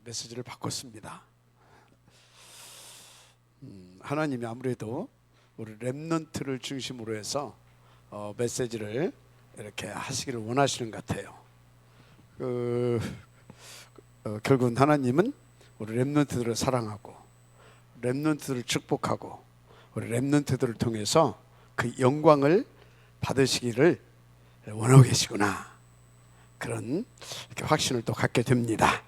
메시지를 바꿨습니다. 하나님이 아무래도 우리 렘넌트를 중심으로 해서 메시지를 이렇게 하시기를 원하시는 것 같아요. 결국은 하나님은 우리 렘넌트들을 사랑하고 렘넌트들을 축복하고 우리 렘넌트들을 통해서 그 영광을 받으시기를 원하고 계시구나, 그런 이렇게 확신을 또 갖게 됩니다.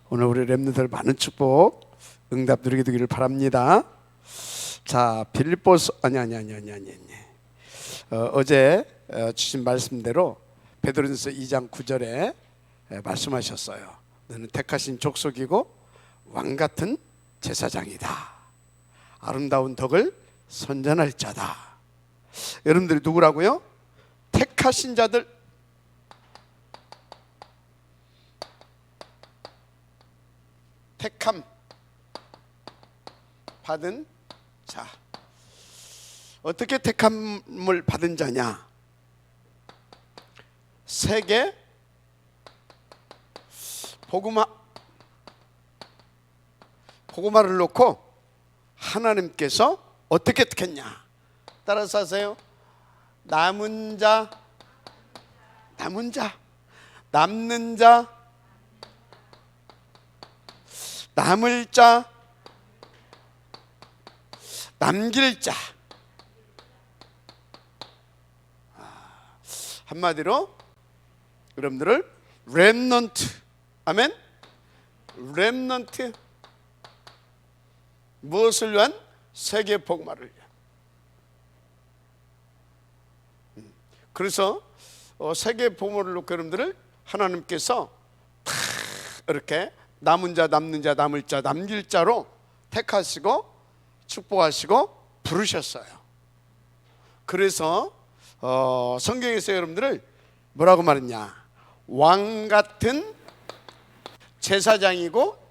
오늘 우리 렘넌트들 많은 축복 응답 누리게 되기를 바랍니다. 자, 빌립보서 어제 주신 말씀대로 베드로전서 2장 9절에 말씀하셨어요. 너는 택하신 족속이고 왕같은 제사장이다. 아름다운 덕을 선전할 자다. 여러분들이 누구라고요? 택하신 자들, 택함 받은 자. 어떻게 택함을 받은 자냐? 세계 복음화를 놓고 하나님께서 어떻게 택했냐? 따라서 하세요. 남은 자, 남는 자, 남을 자, 남길 자. 한마디로 여러분들을 렘넌트, 아멘. 렘넌트, 무엇을 위한? 세계 복음화를 위한. 그래서 세계 복음화를 놓고 여러분들을 하나님께서 다 이렇게 남은 자, 남는 자, 남을 자, 남길 자로 택하시고 축복하시고 부르셨어요. 그래서 성경에서 여러분들을 뭐라고 말했냐? 왕 같은 제사장이고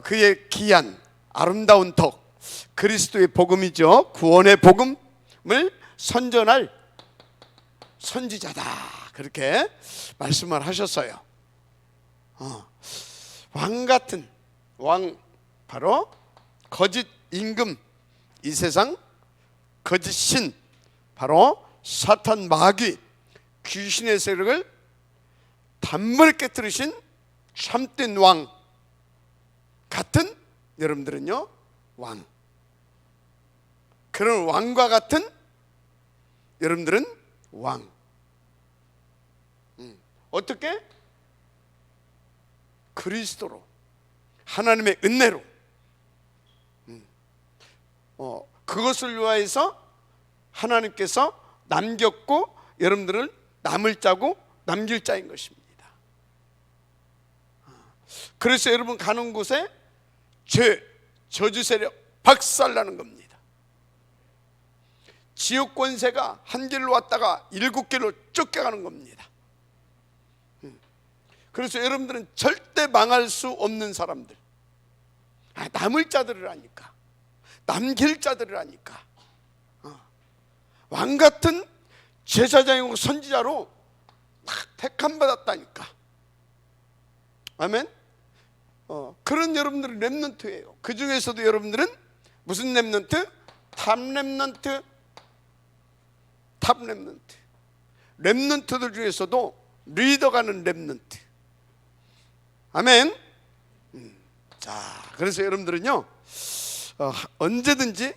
그의 귀한 아름다운 덕, 그리스도의 복음이죠. 구원의 복음을 선전할 선지자다, 그렇게 말씀을 하셨어요. 왕 같은, 왕 바로 거짓 임금, 이 세상 거짓 신, 바로 사탄 마귀 귀신의 세력을 단번에 깨뜨리신 참된 왕 같은 여러분들은요, 왕. 그런 왕과 같은 여러분들은 왕. 어떻게? 그리스도로, 하나님의 은혜로, 그것을 위하여서 하나님께서 남겼고 여러분들을 남을 자고 남길 자인 것입니다. 그래서 여러분 가는 곳에 저주 세력 박살나는 겁니다. 지옥 권세가 한 길로 왔다가 7길로 쫓겨가는 겁니다. 그래서 여러분들은 절대 망할 수 없는 사람들, 남을 자들이라니까, 남길 자들이라니까, 왕같은 제사장이고 선지자로 택함 받았다니까. 아멘. 그런 여러분들은 렘넌트예요. 그 중에서도 여러분들은 무슨 렘넌트? 탑 렘넌트. 탑 렘넌트. 렘넌트들 중에서도 리더가는 렘넌트. 아멘. 자, 그래서 여러분들은요, 언제든지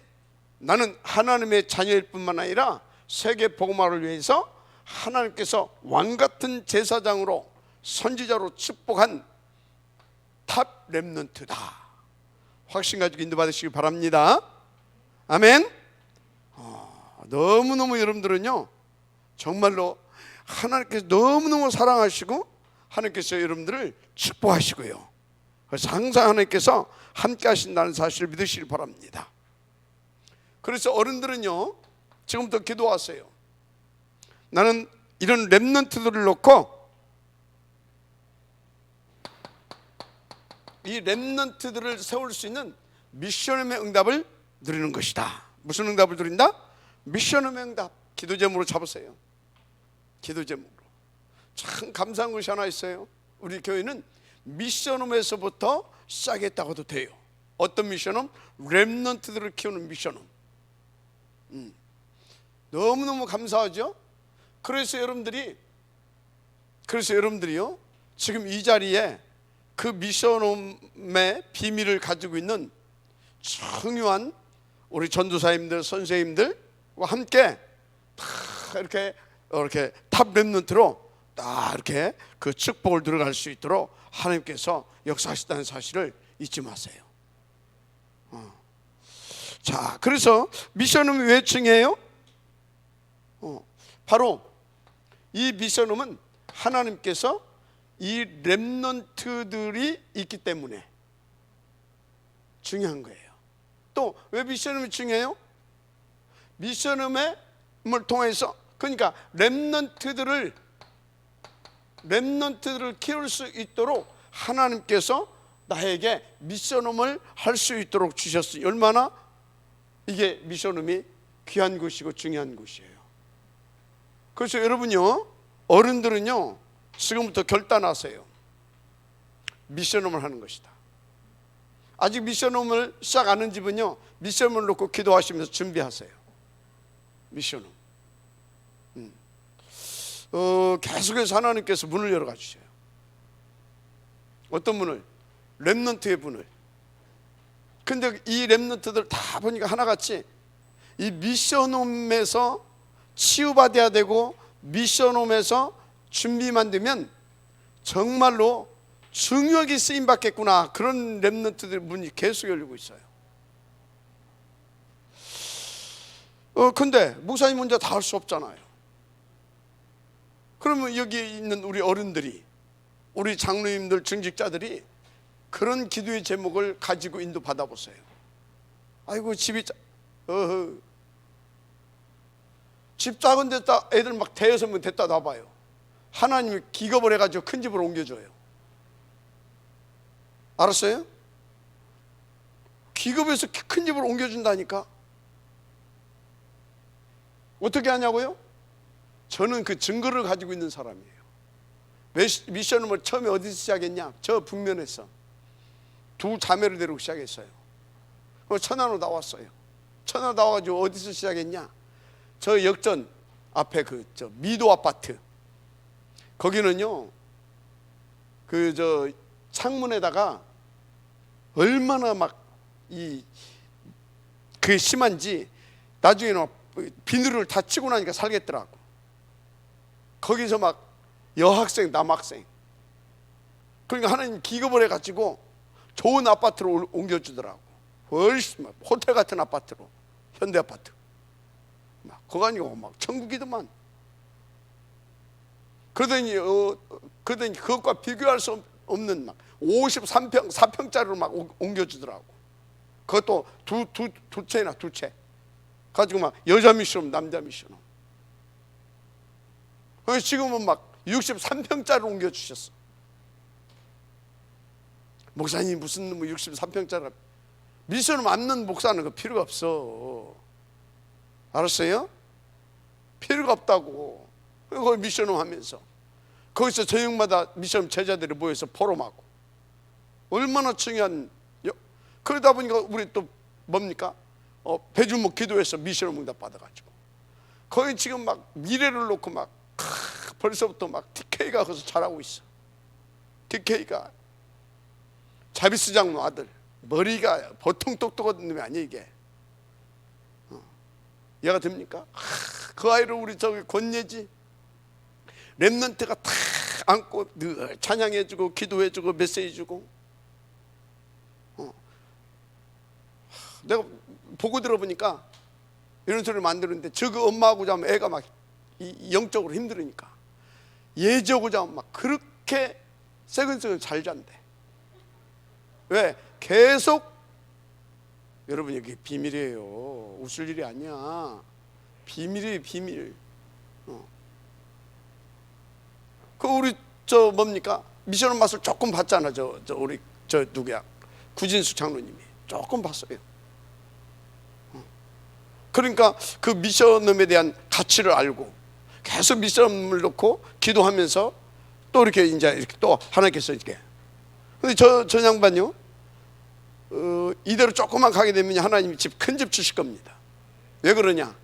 나는 하나님의 자녀일 뿐만 아니라 세계 복음화를 위해서 하나님께서 왕같은 제사장으로 선지자로 축복한 탑 렘넌트다, 확신 가지고 인도받으시기 바랍니다. 아멘. 너무너무 여러분들은요, 정말로 하나님께서 너무너무 사랑하시고 하나님께서 여러분들을 축복하시고요, 그래서 항상 하나님께서 함께 하신다는 사실을 믿으시기 바랍니다. 그래서 어른들은요, 지금부터 기도하세요. 나는 이런 렘넌트들을 놓고 이 렘넌트들을 세울 수 있는 미션의 응답을 누리는 것이다. 무슨 응답을 누린다? 미션의 응답. 기도 제목으로 잡으세요. 기도 제목으로. 참 감사한 것이 하나 있어요. 우리 교회는 미션홈에서부터 시작했다고도 돼요. 어떤 미션홈? 렘넌트들을 키우는 미션홈. 너무너무 감사하죠. 그래서 여러분들이요 지금 이 자리에 그 미션홈의 비밀을 가지고 있는 중요한 우리 전도사님들, 선생님들과 함께 이렇게 탑 렘넌트로 딱 이렇게 그 축복을 들어갈 수 있도록 하나님께서 역사하시다는 사실을 잊지 마세요. 자, 그래서 미션홈이 왜 중요해요? 바로 이 미션홈은 하나님께서 이 렘넌트들이 있기 때문에 중요한 거예요. 또 왜 미션홈이 중요해요? 미션홈을 통해서, 그러니까 렘넌트들을 키울 수 있도록 하나님께서 나에게 미션홈을 할 수 있도록 주셨어요. 얼마나 이게 미션홈이 귀한 것이고 중요한 것이에요. 그래서 여러분요, 어른들은요 지금부터 결단하세요. 미션홈을 하는 것이다. 아직 미션홈을 시작 안 한 집은요, 미션홈을 놓고 기도하시면서 준비하세요. 미션홈. 계속해서 하나님께서 문을 열어가 주셔요. 어떤 문을? 렘넌트의 문을. 근데 이 렘넌트들 다 보니까 하나같이 이 미션홈에서 치유받아야 되고 미션홈에서 준비만 되면 정말로 중요하게 쓰임받겠구나, 그런 렘넌트들 문이 계속 열리고 있어요. 근데 목사님 혼자 다 할 수 없잖아요. 그러면 여기 있는 우리 어른들이, 우리 장로님들, 증직자들이 그런 기도의 제목을 가지고 인도 받아보세요. 아이고 집이 집 작은 데다 애들 막 대여섯 명 데려다 놔봐요. 하나님이 기겁을 해가지고 큰 집으로 옮겨줘요. 알았어요? 기겁해서 큰 집으로 옮겨준다니까. 어떻게 하냐고요? 저는 그 증거를 가지고 있는 사람이에요. 미션을 처음에 어디서 시작했냐? 저 북면에서 두 자매를 데리고 시작했어요. 천안으로 나왔어요. 천안 나와가지고 어디서 시작했냐? 저 역전 앞에 저 미도 아파트, 거기는요 창문에다가 얼마나 그게 심한지 나중에는 비늘을 다 치고 나니까 살겠더라고. 거기서 여학생, 남학생, 그러니까 하나님 기겁을 해가지고 좋은 아파트로 옮겨주더라고. 훨씬 호텔 같은 아파트로, 현대 아파트. 그거 아니고 천국이더만. 그러더니 그것과 비교할 수 없는 53평, 4평짜리로 옮겨주더라고. 그것도 두 채 가지고 여자 미션홈, 남자 미션홈. 지금은 63평짜리로 옮겨주셨어. 목사님 무슨 63평짜리 미션홈 없는 목사는 그 필요가 없어. 알았어요? 필요가 없다고. 거기 미션홈 하면서 거기서 저녁마다 미션홈 제자들이 모여서 포럼하고, 얼마나 중요한. 그러다 보니까 우리 또 뭡니까? 배주목 기도해서 미션홈 응답 받아가지고 거기 지금 미래를 놓고 벌써부터 TK가 거기서 잘하고 있어. TK가 자비스 장로 아들, 머리가 보통 똑똑한 놈이 아니야 이게. 이해가 됩니까? 그 아이를 우리 권예지 렘넌트가 다 안고 늘 찬양해주고 기도해주고 메시지 주고. 내가 보고 들어보니까 이런 소리를 만드는데, 저거 엄마하고 자면 애가 영적으로 힘들으니까 얘지하고 자면 그렇게 새근새근 잘 잔대. 왜? 계속. 여러분 이게 비밀이에요. 웃을 일이 아니야. 비밀이에요, 비밀. 우리 뭡니까? 미션홈 맛을 조금 봤잖아. 우리 누구야? 구진수 장로님이 조금 봤어요. 그러니까 그 미션홈에 대한 가치를 알고 계속 미션홈을 놓고 기도하면서 또 이렇게 이제 이렇게 또 하나님께서 이렇게. 근데 저 양반요, 이대로 조금만 가게 되면 하나님이 큰 집 주실 겁니다. 왜 그러냐?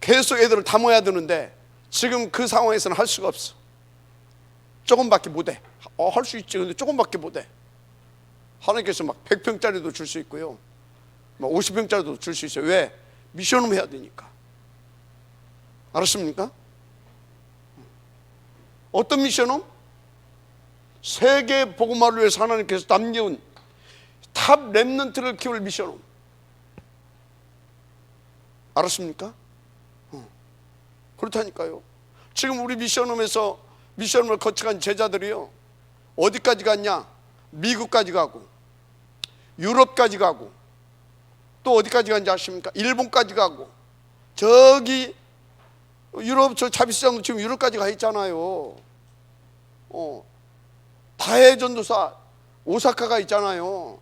계속 애들을 담아야 되는데 지금 그 상황에서는 할 수가 없어. 조금밖에 못해. 할 수 있지. 근데 조금밖에 못해. 하나님께서 막 100평짜리도 줄 수 있고요, 막 50평짜리도 줄 수 있어요. 왜? 미션을 해야 되니까. 알았습니까? 어떤 미션은? 세계 복음화를 위해서 하나님께서 남겨온 탑 렘넌트를 키울 미션은. 알았습니까? 그렇다니까요. 지금 우리 미션홈에서 미션홈을 거쳐간 제자들이요, 어디까지 갔냐? 미국까지 가고 유럽까지 가고 또 어디까지 간지 아십니까? 일본까지 가고, 저기 유럽 저 자비스장도 지금 유럽까지 가 있잖아요. 다혜 전도사 오사카가 있잖아요.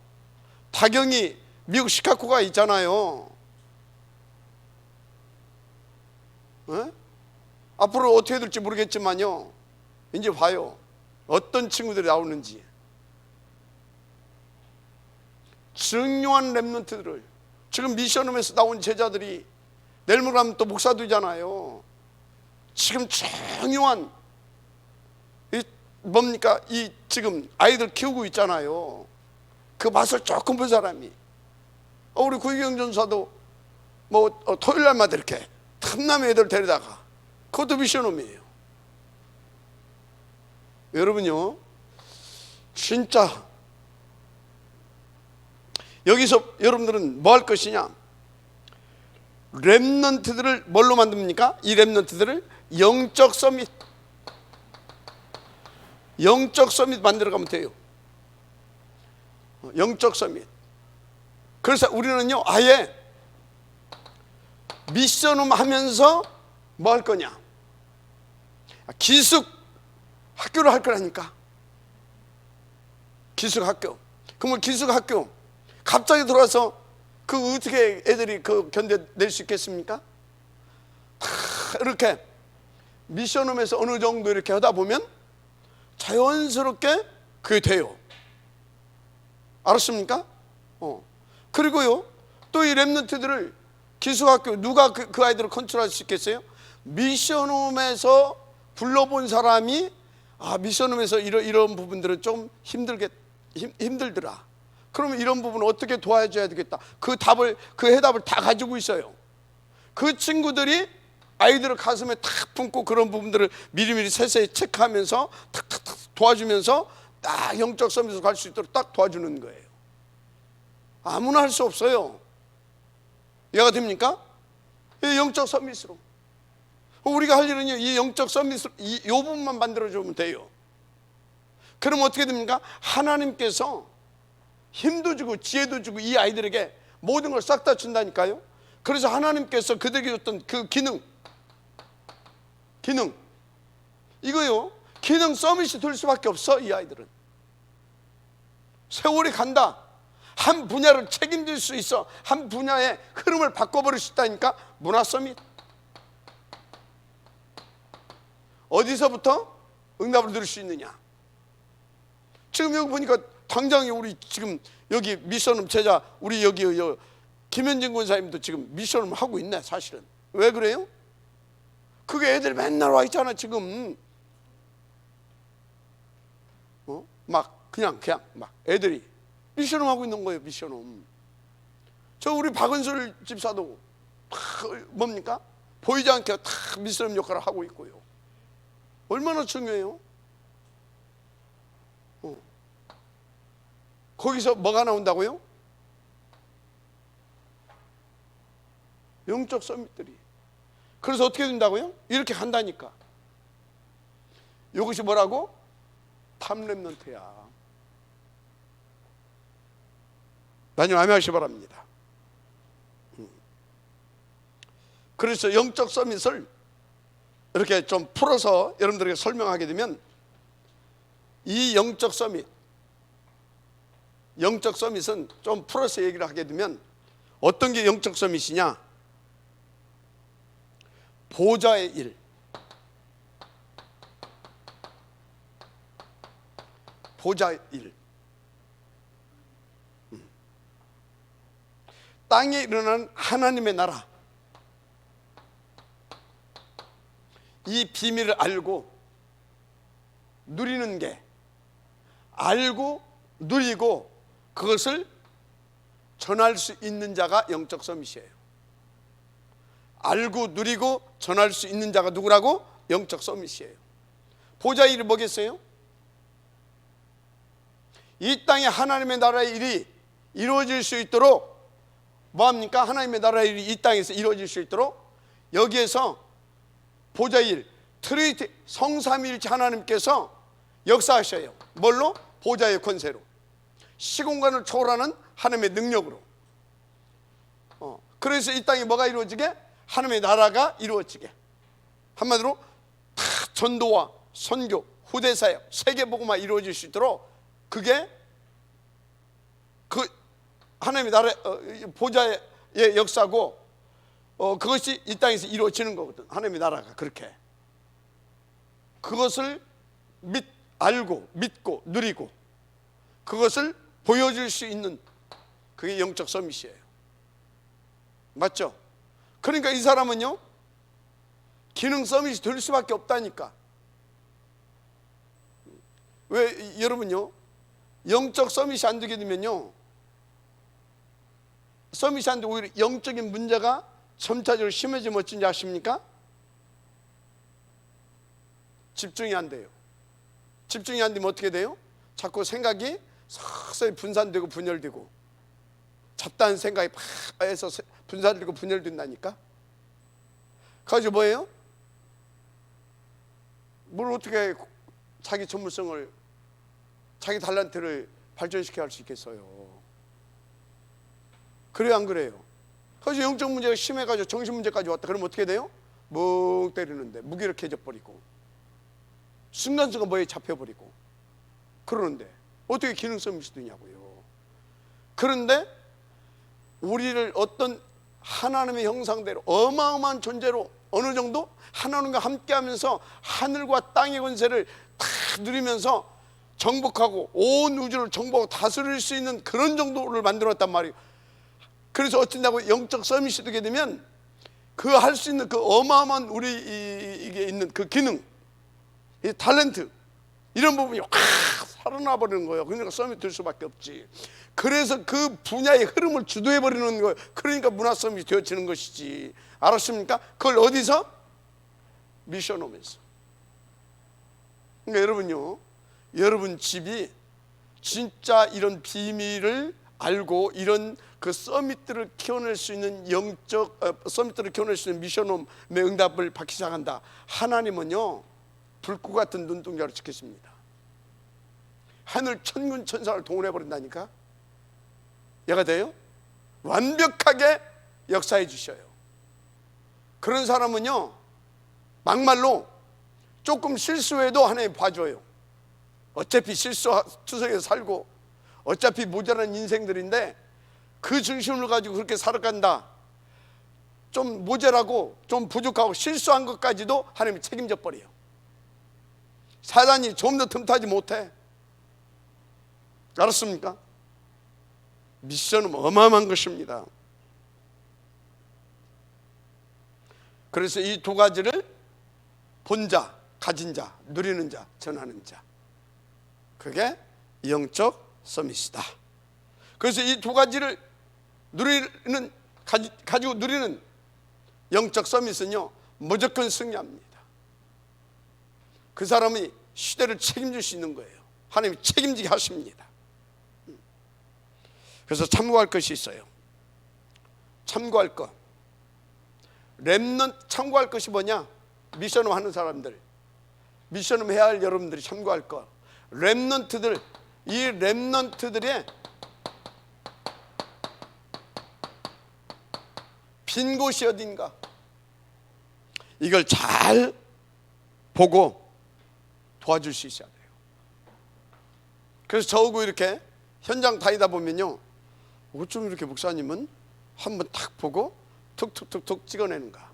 다경이 미국 시카고가 있잖아요. 에? 앞으로 어떻게 될지 모르겠지만요, 이제 봐요. 어떤 친구들이 나오는지. 중요한 렘넌트들을, 지금 미션홈에서 나온 제자들이 내일 모레 가면 또 목사 되잖아요. 지금 중요한 뭡니까? 이 지금 아이들 키우고 있잖아요. 그 맛을 조금 본 사람이. 우리 구희경 전사도 뭐 토요일 날마다 이렇게 탐남 애들 데려다가, 그것도 미션홈이에요. 여러분요, 진짜 여기서 여러분들은 뭐 할 것이냐? 렘넌트들을 뭘로 만듭니까? 이 렘넌트들을 영적 서밋, 영적 서밋 만들어가면 돼요. 영적 서밋. 그래서 우리는요, 아예 미션홈 하면서 뭐 할 거냐? 기숙 학교를 할 거라니까. 기숙 학교. 그러면 기숙 학교 갑자기 들어와서 그 어떻게 애들이 그 견뎌낼 수 있겠습니까? 이렇게 미션홈에서 어느 정도 이렇게 하다 보면 자연스럽게 그게 돼요. 알았습니까? 그리고요, 또 이 렘넌트들을 기숙학교, 누가 그 아이들을 컨트롤할 수 있겠어요? 미션홈에서 불러본 사람이, 미션홈에서 이런 부분들은 좀 힘들더라. 그러면 이런 부분을 어떻게 도와줘야 되겠다. 그 해답을 다 가지고 있어요. 그 친구들이 아이들을 가슴에 탁 품고 그런 부분들을 미리미리 세세히 체크하면서 탁탁탁 도와주면서 딱 영적 서밋으로 갈 수 있도록 딱 도와주는 거예요. 아무나 할 수 없어요. 이해가 됩니까? 이 영적 서밋으로. 우리가 할 일은요, 이 영적 서밋으로 이 부분만 만들어주면 돼요. 그럼 어떻게 됩니까? 하나님께서 힘도 주고 지혜도 주고 이 아이들에게 모든 걸 싹 다 준다니까요. 그래서 하나님께서 그들에게 줬던 그 기능 이거요, 기능 서밋이 될 수밖에 없어. 이 아이들은 세월이 간다, 한 분야를 책임질 수 있어. 한 분야의 흐름을 바꿔버릴 수 있다니까. 문화 서밋. 어디서부터 응답을 들을 수 있느냐? 지금 여기 보니까 당장에 우리 지금 여기 미션홈 제자, 우리 여기 김현진 권사님도 지금 미션홈 하고 있네. 사실은 왜 그래요? 그게 애들 맨날 와 있잖아 지금. 그냥 막 애들이 미션홈 하고 있는 거예요. 미션홈. 저 우리 박은솔 집사도 뭡니까? 보이지 않게 다 미션홈 역할을 하고 있고요. 얼마나 중요해요? 거기서 뭐가 나온다고요? 영적 서밋들이. 그래서 어떻게 된다고요? 이렇게 간다니까. 이것이 뭐라고? 탑 렘넌트야. 나님 아멘하시기 바랍니다. 그래서 영적 서밋을 이렇게 좀 풀어서 여러분들에게 설명하게 되면, 이 영적 서밋은 좀 풀어서 얘기를 하게 되면 어떤 게 영적 서밋이냐? 보좌의 일. 보좌일. 땅에 일어나는 하나님의 나라, 이 비밀을 알고 누리는 게, 알고 누리고 그것을 전할 수 있는 자가 영적 서밋이에요. 알고 누리고 전할 수 있는 자가 누구라고? 영적 서밋이에요. 보좌 일이 뭐겠어요? 이 땅에 하나님의 나라의 일이 이루어질 수 있도록 뭐합니까? 하나님의 나라의 일이 이 땅에서 이루어질 수 있도록 여기에서 보좌 일, 트리니티, 성삼위일체 하나님께서 역사하셔요. 뭘로? 보좌의 권세로, 시공간을 초월하는 하나님의 능력으로. 그래서 이 땅에 뭐가 이루어지게? 하나님의 나라가 이루어지게. 한마디로 다 전도와 선교, 후대사역, 세계복음화 이루어질 수 있도록 그게 그 하나님의 나라 보좌의 역사고, 그것이 이 땅에서 이루어지는 거거든. 하나님의 나라가 그렇게 그것을 알고 믿고 누리고 그것을 보여줄 수 있는 그게 영적 서밋이에요. 맞죠? 그러니까 이 사람은요 기능 서밋이 될 수밖에 없다니까. 왜 여러분요 영적 서밋이 안 되게 되면요, 서밋이 안 되고 오히려 영적인 문제가 점차적으로 심해지면 어쩐지 아십니까? 집중이 안 돼요. 집중이 안 되면 어떻게 돼요? 자꾸 생각이 서서히 분산되고 분열되고, 잡다한 생각이 팍 해서 분산되고 분열된다니까. 그래서 뭐예요? 뭘 어떻게 자기 전문성을, 자기 달란트를 발전시켜야 할 수 있겠어요? 그래요, 안 그래요? 그래서 영적 문제가 심해가지고 정신 문제까지 왔다 그러면 어떻게 돼요? 멍 때리는데 무기력해져 버리고 순간순간 뭐에 잡혀버리고 그러는데 어떻게 기능성이 되냐고요. 그런데 우리를 어떤 하나님의 형상대로 어마어마한 존재로 어느 정도 하나님과 함께하면서 하늘과 땅의 권세를 다 누리면서 정복하고 온 우주를 정복하고 다스릴 수 있는 그런 정도를 만들었단 말이에요. 그래서 어쩐다고 영적 서밋이 되게 되면 그 할 수 있는 그 어마어마한 우리 이게 있는 그 기능, 이 탤런트 이런 부분이 확 살아나 버리는 거예요. 그러니까 서밋 될 수밖에 없지. 그래서 그 분야의 흐름을 주도해 버리는 거예요. 그러니까 문화 서밋이 되어지는 것이지. 알았습니까? 그걸 어디서? 미션홈에서. 그러니까 여러분요, 여러분 집이 진짜 이런 비밀을 알고 이런 그 서밋들을 키워낼 수 있는 영적 서밋들을 키워낼 수 있는 미션홈의 응답을 받기 시작한다. 하나님은요 불꽃 같은 눈동자로 지키십니다. 하늘 천군 천사를 동원해 버린다니까. 얘가 돼요? 완벽하게 역사해 주셔요. 그런 사람은요 막말로 조금 실수해도 하나님 봐줘요. 어차피 실수투성에서 살고 어차피 모자란 인생들인데 그 중심을 가지고 그렇게 살아간다. 좀 모자라고 좀 부족하고 실수한 것까지도 하나님이 책임져 버려요. 사단이 좀 더 틈타지 못해. 알았습니까? 미션은 어마어마한 것입니다. 그래서 이 두 가지를 본 자, 가진 자, 누리는 자, 전하는 자, 그게 영적 서밋이다. 그래서 이 두 가지를 가지고 누리는 영적 서밋은요 무조건 승리합니다. 그 사람이 시대를 책임질 수 있는 거예요. 하나님이 책임지게 하십니다. 그래서 참고할 것이 있어요. 참고할 것, 렘넌트 참고할 것이 뭐냐? 미션을 하는 사람들, 미션을 해야 할 여러분들이 참고할 것, 렘넌트들, 이 렘넌트들의 빈 곳이 어딘가 이걸 잘 보고 도와줄 수 있어야 돼요. 그래서 저하고 이렇게 현장 다니다 보면요, 어쩜 이렇게 목사님은 한번 탁 보고 툭툭툭툭 찍어내는가.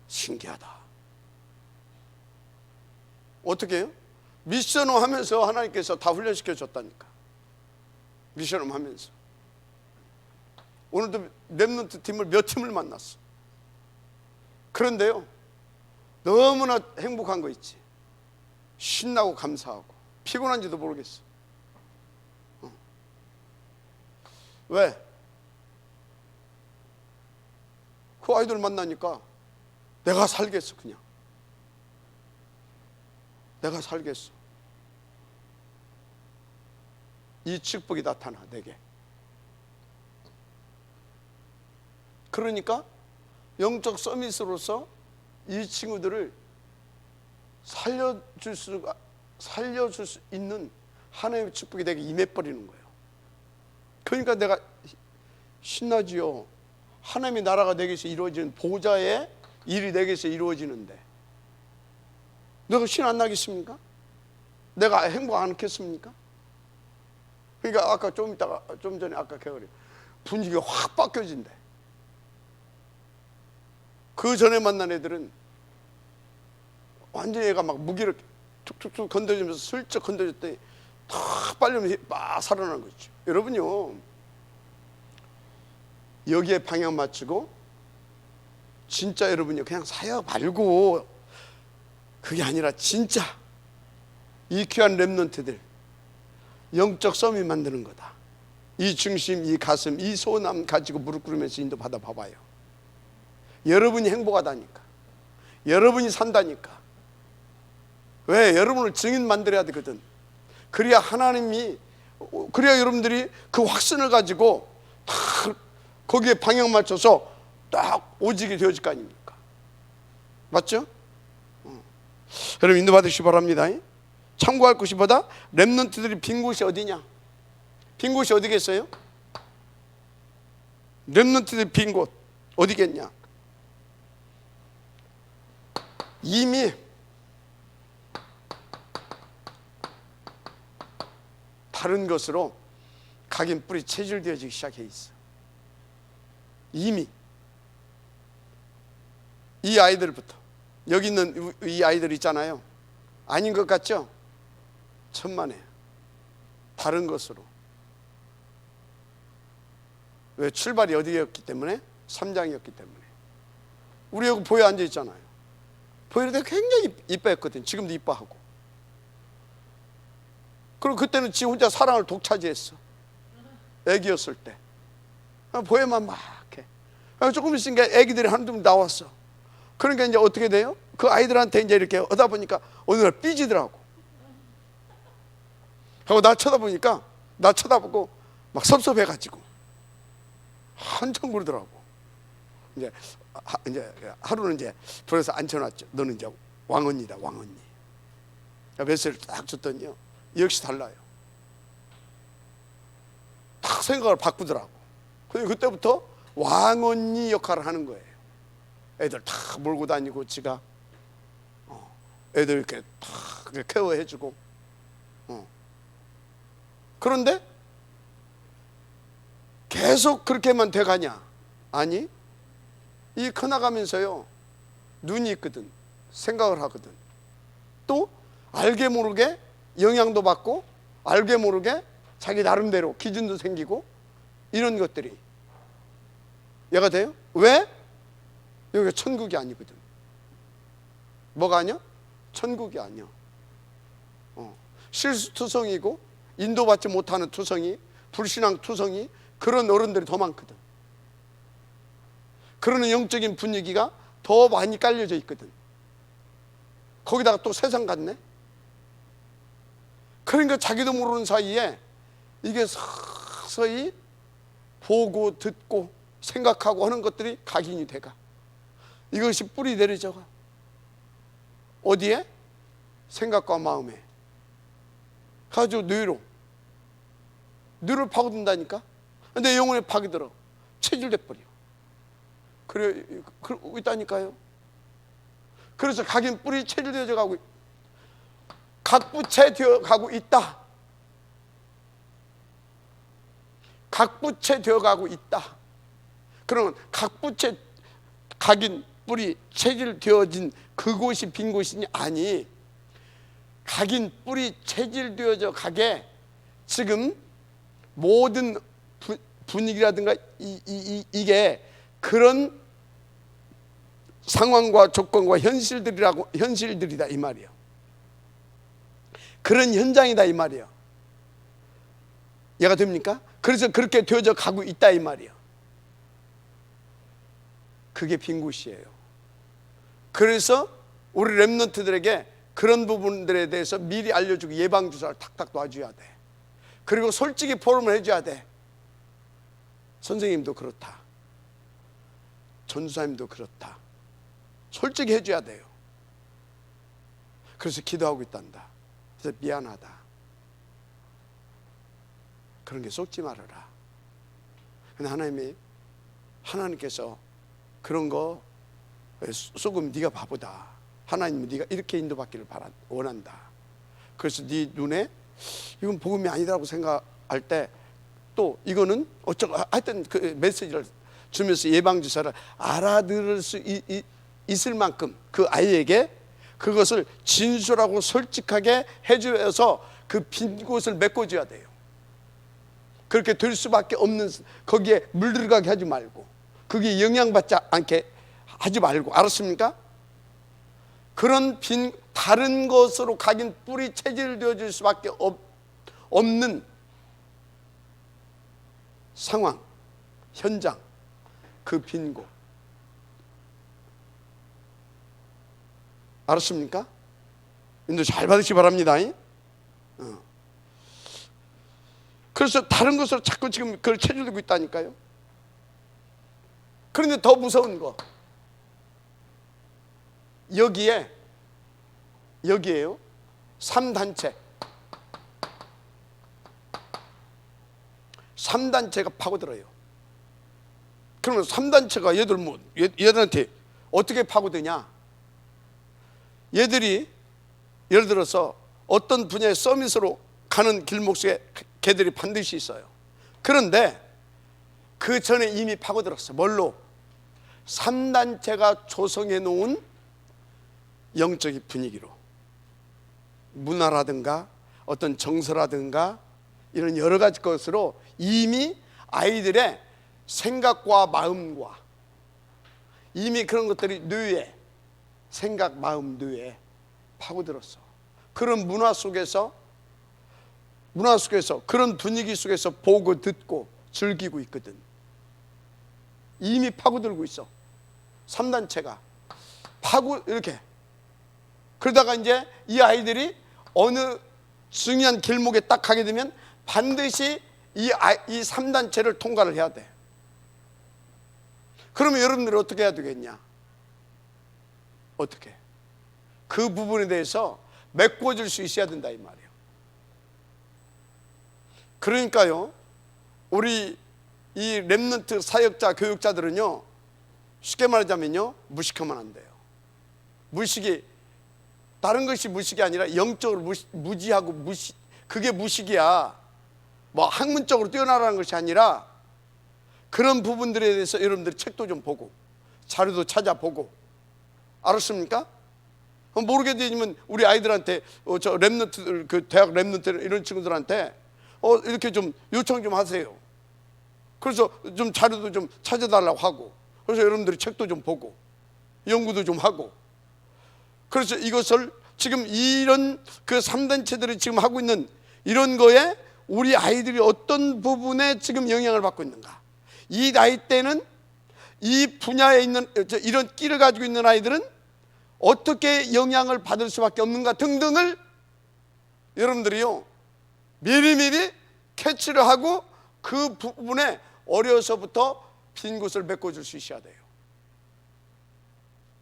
신기하다. 어떻게 해요? 미션을 하면서 하나님께서 다 훈련시켜 줬다니까. 미션을 하면서. 오늘도 렘넌트 팀을 몇 팀을 만났어. 그런데요, 너무나 행복한 거 있지. 신나고 감사하고 피곤한지도 모르겠어. 왜? 그 아이들 만나니까 내가 살겠어. 그냥 내가 살겠어. 이 축복이 나타나 내게. 그러니까 영적 서밋으로서 이 친구들을 살려줄 수 있는 하나님의 축복이 내게 임해버리는 거예요. 그러니까 내가 신나지요. 하나님의 나라가 내게서 이루어지는 보좌의 일이 내게서 이루어지는데 내가 신 안 나겠습니까? 내가 행복 안 하겠습니까? 그러니까 아까 좀 전에 아까 개거리 분위기가 확 바뀌어진대. 그 전에 만난 애들은 완전히 얘가 막 무기를 툭툭툭 건드리면서 슬쩍 건드렸더니 탁 빨리면 막 살아나는 거죠. 여러분요, 여기에 방향 맞추고 진짜 여러분요 그냥 사역 말고 그게 아니라 진짜 이 귀한 렘넌트들 영적 썸이 만드는 거다. 이 중심, 이 가슴, 이 소원함 가지고 무릎 꿇으면서 인도 받아 봐봐요. 여러분이 행복하다니까. 여러분이 산다니까. 왜? 여러분을 증인 만들어야 되거든. 그래야 하나님이, 그래야 여러분들이 그 확신을 가지고 딱 거기에 방향 맞춰서 딱 오직이 되어질 거 아닙니까? 맞죠? 여러분 인도 받으시기 바랍니다. 참고할 것이 보다 렘넌트들이 빈 곳이 어디냐? 빈 곳이 어디겠어요? 렘넌트들이 빈 곳 어디겠냐? 이미 다른 것으로 각인 뿌리 체질되어지기 시작해 있어. 이미 이 아이들부터, 여기 있는 이 아이들 있잖아요. 아닌 것 같죠? 천만에 다른 것으로. 왜? 출발이 어디였기 때문에? 3장이었기 때문에. 우리 여기 보여 앉아 있잖아요. 보이는데 굉장히 이뻐했거든. 지금도 이뻐하고. 그리고 그때는 지 혼자 사랑을 독차지했어. 애기였을 때 보여만 막 해. 조금 있으니까 애기들이 한두 나왔어. 그러니까 이제 어떻게 돼요? 그 아이들한테 이제 이렇게 하다 보니까 어느 날 삐지더라고. 하고 나 쳐다보고 막 섭섭해가지고 한참 그러더라고. 이제 하루는 이제 불에서 앉혀놨죠. 너는 이제 왕언니다, 왕언니. 메시지를 딱 줬더니요, 역시 달라요. 딱 생각을 바꾸더라고. 그때부터 왕언니 역할을 하는 거예요. 애들 다 몰고 다니고 지가 애들 이렇게 다 케어해주고. 그런데 계속 그렇게만 돼가냐? 아니, 이 커나가면서요 눈이 있거든. 생각을 하거든. 또 알게 모르게 영향도 받고 알게 모르게 자기 나름대로 기준도 생기고 이런 것들이 얘가 돼요. 왜? 여기가 천국이 아니거든. 뭐가 아니야? 천국이 아니야. 실수투성이고 인도받지 못하는 투성이, 불신앙 투성이, 그런 어른들이 더 많거든. 그러는 영적인 분위기가 더 많이 깔려져 있거든. 거기다가 또 세상 같네. 그러니까 자기도 모르는 사이에 이게 서서히 보고 듣고 생각하고 하는 것들이 각인이 돼가. 이것이 뿌리 내려져가. 어디에? 생각과 마음에. 가지고 뇌를 파고든다니까. 내 영혼에 파기들어 체질돼 버려. 그래, 그러고 있다니까요. 그래서 각인 뿌리 체질되어져 가고, 각부채 되어 가고 있다. 각부채 되어 가고 있다. 그러면 각부채, 각인 뿌리 체질되어진 그곳이 빈 곳이니? 아니, 각인 뿌리 체질되어져 가게 지금 모든 분위기라든가 이게 그런 상황과 조건과 현실들이다 이 말이에요. 그런 현장이다 이 말이에요. 이해가 됩니까? 그래서 그렇게 되어져 가고 있다 이 말이에요. 그게 빈 곳이에요. 그래서 우리 렘넌트들에게 그런 부분들에 대해서 미리 알려주고 예방주사를 탁탁 놔줘야 돼. 그리고 솔직히 포럼을 해줘야 돼. 선생님도 그렇다, 전도사님도 그렇다, 솔직히 해줘야 돼요. 그래서 기도하고 있단다. 그래서 미안하다, 그런 게 속지 말아라. 근데 하나님께서 그런 거 속으면 네가 바보다, 하나님은 네가 이렇게 인도받기를 원한다. 그래서 네 눈에 이건 복음이 아니라고 생각할 때 또 이거는 어쩌고 하여튼 그 메시지를 주면서 예방주사를 알아들을 수 있을 만큼 그 아이에게 그것을 진솔하고 솔직하게 해주어서 그 빈 곳을 메꿔줘야 돼요. 그렇게 될 수밖에 없는, 거기에 물들어가게 하지 말고, 그게 영향받지 않게 하지 말고, 알았습니까? 그런 다른 것으로 각인 뿌리 체질을 되어줄 수밖에 없는 상황, 현장, 그 빈 곳. 알았습니까? 인도 잘 받으시기 바랍니다. 그래서 다른 것으로 자꾸 지금 그걸 체질되고 있다니까요. 그런데 더 무서운 거, 여기에요. 3단체가 파고들어요. 그러면 3단체가 얘들한테 어떻게 파고드냐? 얘들이 예를 들어서 어떤 분야의 서밋으로 가는 길목 속에 걔들이 반드시 있어요. 그런데 그 전에 이미 파고들었어. 뭘로? 3단체가 조성해 놓은 영적인 분위기로, 문화라든가 어떤 정서라든가 이런 여러 가지 것으로 이미 아이들의 생각과 마음과 이미 그런 것들이 뇌에, 생각, 마음, 뇌에 파고들었어. 그런 문화 속에서 그런 분위기 속에서 보고 듣고 즐기고 있거든. 이미 파고들고 있어. 3단체가 이렇게. 그러다가 이제 이 아이들이 어느 중요한 길목에 딱 가게 되면 반드시 이 3단체를 통과를 해야 돼. 그러면 여러분들이 어떻게 해야 되겠냐? 어떻게? 그 부분에 대해서 메꿔줄 수 있어야 된다 이 말이에요. 그러니까요, 우리 이 렘넌트 사역자, 교육자들은요, 쉽게 말하자면요, 무식하면 안 돼요. 무식이, 다른 것이 무식이 아니라 영적으로 무지하고 그게 무식이야. 뭐 학문적으로 뛰어나라는 것이 아니라 그런 부분들에 대해서 여러분들이 책도 좀 보고 자료도 찾아보고, 알았습니까? 모르게 되면 우리 아이들한테 저 렘넌트들, 그 대학 렘넌트 이런 친구들한테 이렇게 좀 요청 좀 하세요. 그래서 좀 자료도 좀 찾아달라고 하고, 그래서 여러분들이 책도 좀 보고 연구도 좀 하고, 그래서 이것을 지금 이런 그 3단체들이 지금 하고 있는 이런 거에 우리 아이들이 어떤 부분에 지금 영향을 받고 있는가, 이 나이 때는 이 분야에 있는 이런 끼를 가지고 있는 아이들은 어떻게 영향을 받을 수밖에 없는가 등등을 여러분들이요 미리미리 캐치를 하고 그 부분에 어려서부터 빈 곳을 메꿔줄 수 있어야 돼요.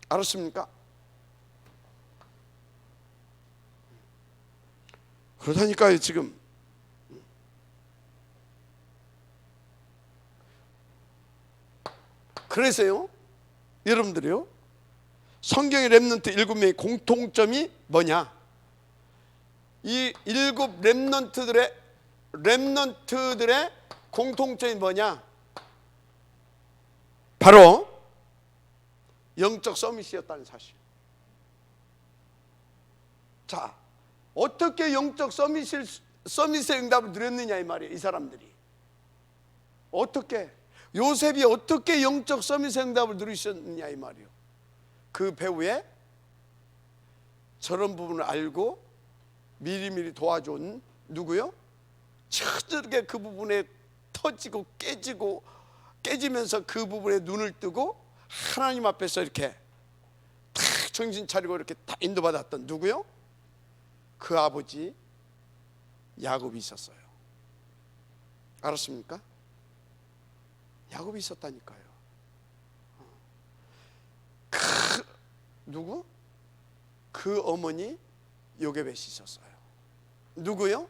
알았습니까? 그러다니까요 지금. 그래서요 여러분들이요, 성경의 렘넌트 7명의 공통점이 뭐냐? 이 7 렘넌트들의 공통점이 뭐냐? 바로 영적 서밋이었다는 사실. 자, 어떻게 영적 서밋의 응답을 누렸느냐 이 말이에요. 이 사람들이 어떻게, 요셉이 어떻게 영적 서밋의 응답을 누리셨느냐 이 말이에요. 그 배후에 저런 부분을 알고 미리미리 도와준 누구요? 저렇게 그 부분에 터지고 깨지면서 그 부분에 눈을 뜨고 하나님 앞에서 이렇게 탁 정신 차리고 이렇게 다 인도받았던 누구요? 그 아버지 야곱이 있었어요. 알았습니까? 야곱이 있었다니까요. 누구? 그 어머니 요게벳이 있었어요. 누구요?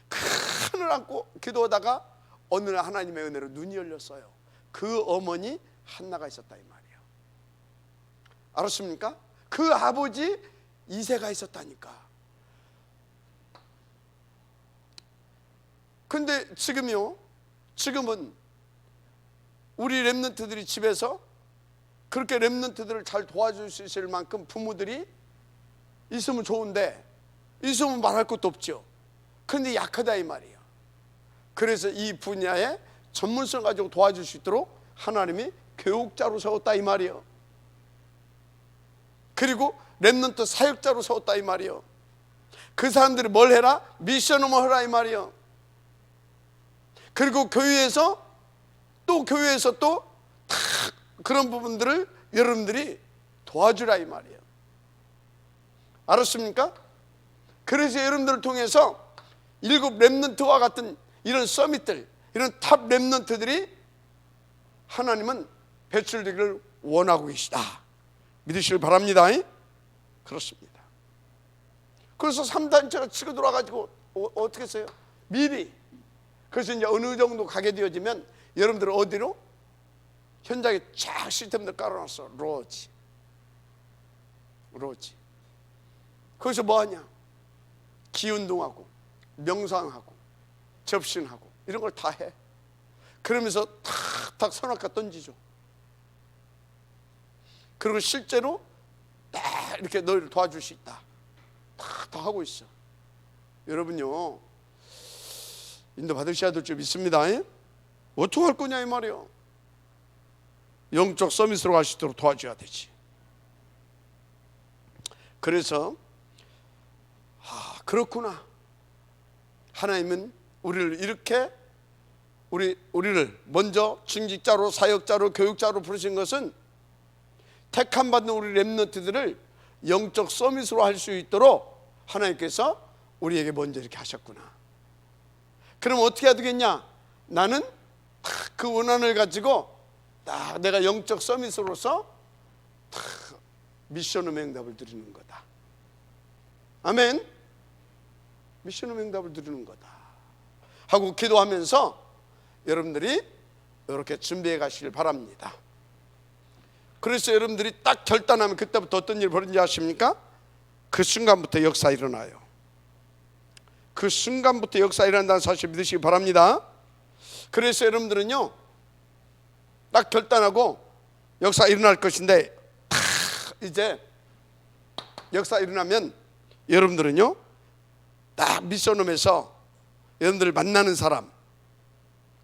큰을 안고 기도하다가 어느 날 하나님의 은혜로 눈이 열렸어요. 그 어머니 한나가 있었다 이 말이에요. 알았습니까? 그 아버지 이새가 있었다니까. 근데 지금은 우리 렘넌트들이 집에서 그렇게 렘넌트들을 잘 도와줄 수 있을 만큼 부모들이 있으면 좋은데, 있으면 말할 것도 없죠. 그런데 약하다 이 말이에요. 그래서 이 분야에 전문성 가지고 도와줄 수 있도록 하나님이 교육자로 세웠다 이 말이에요. 그리고 렘넌트 사역자로 세웠다 이 말이에요. 그 사람들이 뭘 해라? 미션을 해라 이 말이에요. 그리고 교회에서 또 그런 부분들을 여러분들이 도와주라 이 말이에요. 알았습니까? 그래서 여러분들을 통해서 7 렘넌트와 같은 이런 서밋들, 이런 탑 렘넌트들이 하나님은 배출되기를 원하고 계시다. 믿으시길 바랍니다. 그렇습니다. 그래서 3단체가 치고 돌아가지고 어떻게 했어요? 미리. 그래서 이제 어느 정도 가게 되어지면 여러분들은 어디로? 현장에 쫙 시스템들 깔아놨어. 로지. 거기서 뭐하냐? 기운동하고 명상하고 접신하고 이런 걸 다 해. 그러면서 탁탁 선악과 던지죠. 그리고 실제로 딱 이렇게 너희를 도와줄 수 있다. 다 하고 있어. 여러분요, 인도 받으셔야 될 줄 믿습니다. 어떻게 할 거냐 이 말이에요. 영적 서밋으로 갈 수 있도록 도와줘야 되지. 그래서 그렇구나. 하나님은 우리를 이렇게 우리를 먼저 중직자로, 사역자로, 교육자로 부르신 것은 택함 받는 우리 렘넌트들을 영적 서밋으로 할 수 있도록 하나님께서 우리에게 먼저 이렇게 하셨구나. 그럼 어떻게 해야 되겠냐? 나는 그 원한을 가지고 내가 영적 서밋으로서 미션의 응답을 드리는 거다. 아멘. 미션의 응답을 드리는 거다 하고 기도하면서 여러분들이 이렇게 준비해 가시길 바랍니다. 그래서 여러분들이 딱 결단하면 그때부터 어떤 일이 벌어지는지 아십니까? 그 순간부터 역사 일어나요. 그 순간부터 역사 일어난다는 사실 믿으시기 바랍니다. 그래서 여러분들은요, 딱 결단하고 역사 일어날 것인데 이제 역사 일어나면 여러분들은요, 딱 미션홈에서 여러분들 만나는 사람,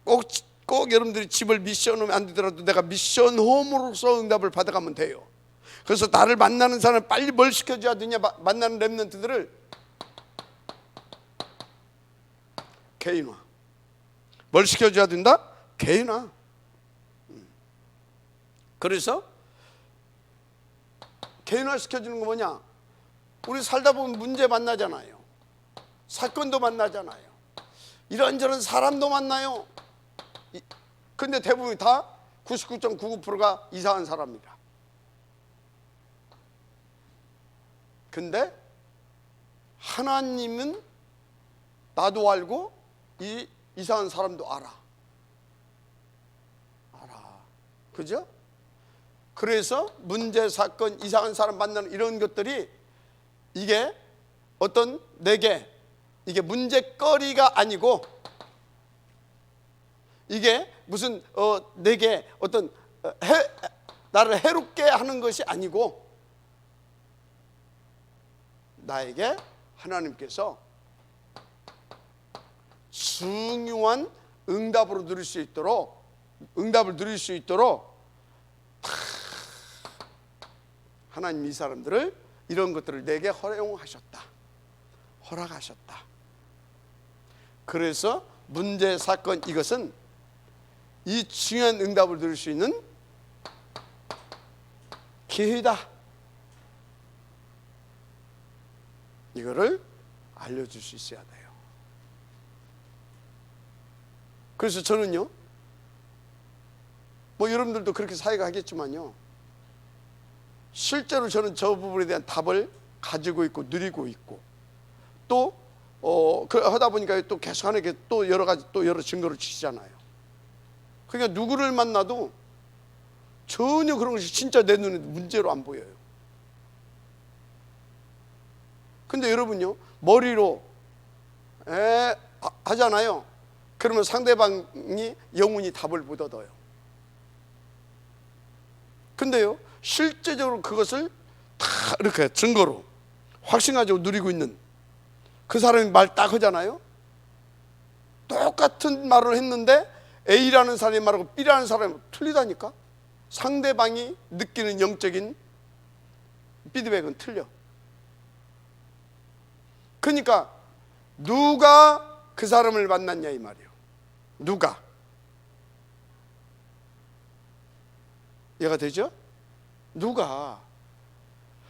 꼭 여러분들이 집을 미션홈에 안 되더라도 내가 미션홈으로서 응답을 받아가면 돼요. 그래서 나를 만나는 사람을 빨리 뭘 시켜줘야 되냐? 만나는 렘넌트들을 개인화. 뭘 시켜줘야 된다? 개인화. 그래서 개인화 시켜주는 거 뭐냐? 우리 살다 보면 문제 만나잖아요. 사건도 만나잖아요. 이런저런 사람도 만나요. 근데 대부분 다 99.99%가 이상한 사람이다. 근데 하나님은 나도 알고 이 이상한 사람도 알아. 그죠? 그래서 문제, 사건, 이상한 사람 만나는 이런 것들이 이게 어떤 내게 이게 문제거리가 아니고, 이게 무슨 내게 어떤 나를 해롭게 하는 것이 아니고, 나에게 하나님께서 중요한 응답을 누릴 수 있도록 하나님 이 사람들을 이런 것들을 내게 허용하셨다, 허락하셨다. 그래서 문제 사건 이것은 이 중요한 응답을 누릴 수 있는 기회다. 이거를 알려줄 수 있어야 돼요. 그래서 저는요, 뭐 여러분들도 그렇게 사회하겠지만요, 실제로 저는 저 부분에 대한 답을 가지고 있고 누리고 있고, 또 하다 보니까 또 계속 하는 게 또 여러 가지 또 여러 증거를 주시잖아요. 그러니까 누구를 만나도 전혀 그런 것이 진짜 내 눈에 문제로 안 보여요. 근데 여러분요, 머리로 하잖아요. 그러면 상대방이 영원히 답을 못 얻어요. 근데요, 실제적으로 그것을 다 이렇게 증거로 확신가지고 누리고 있는 그 사람이 말 딱 하잖아요. 똑같은 말을 했는데 A라는 사람이 말하고 B라는 사람이 틀리다니까. 상대방이 느끼는 영적인 피드백은 틀려. 그러니까 누가 그 사람을 만났냐 이 말이에요. 누가? 이해가 되죠? 누가?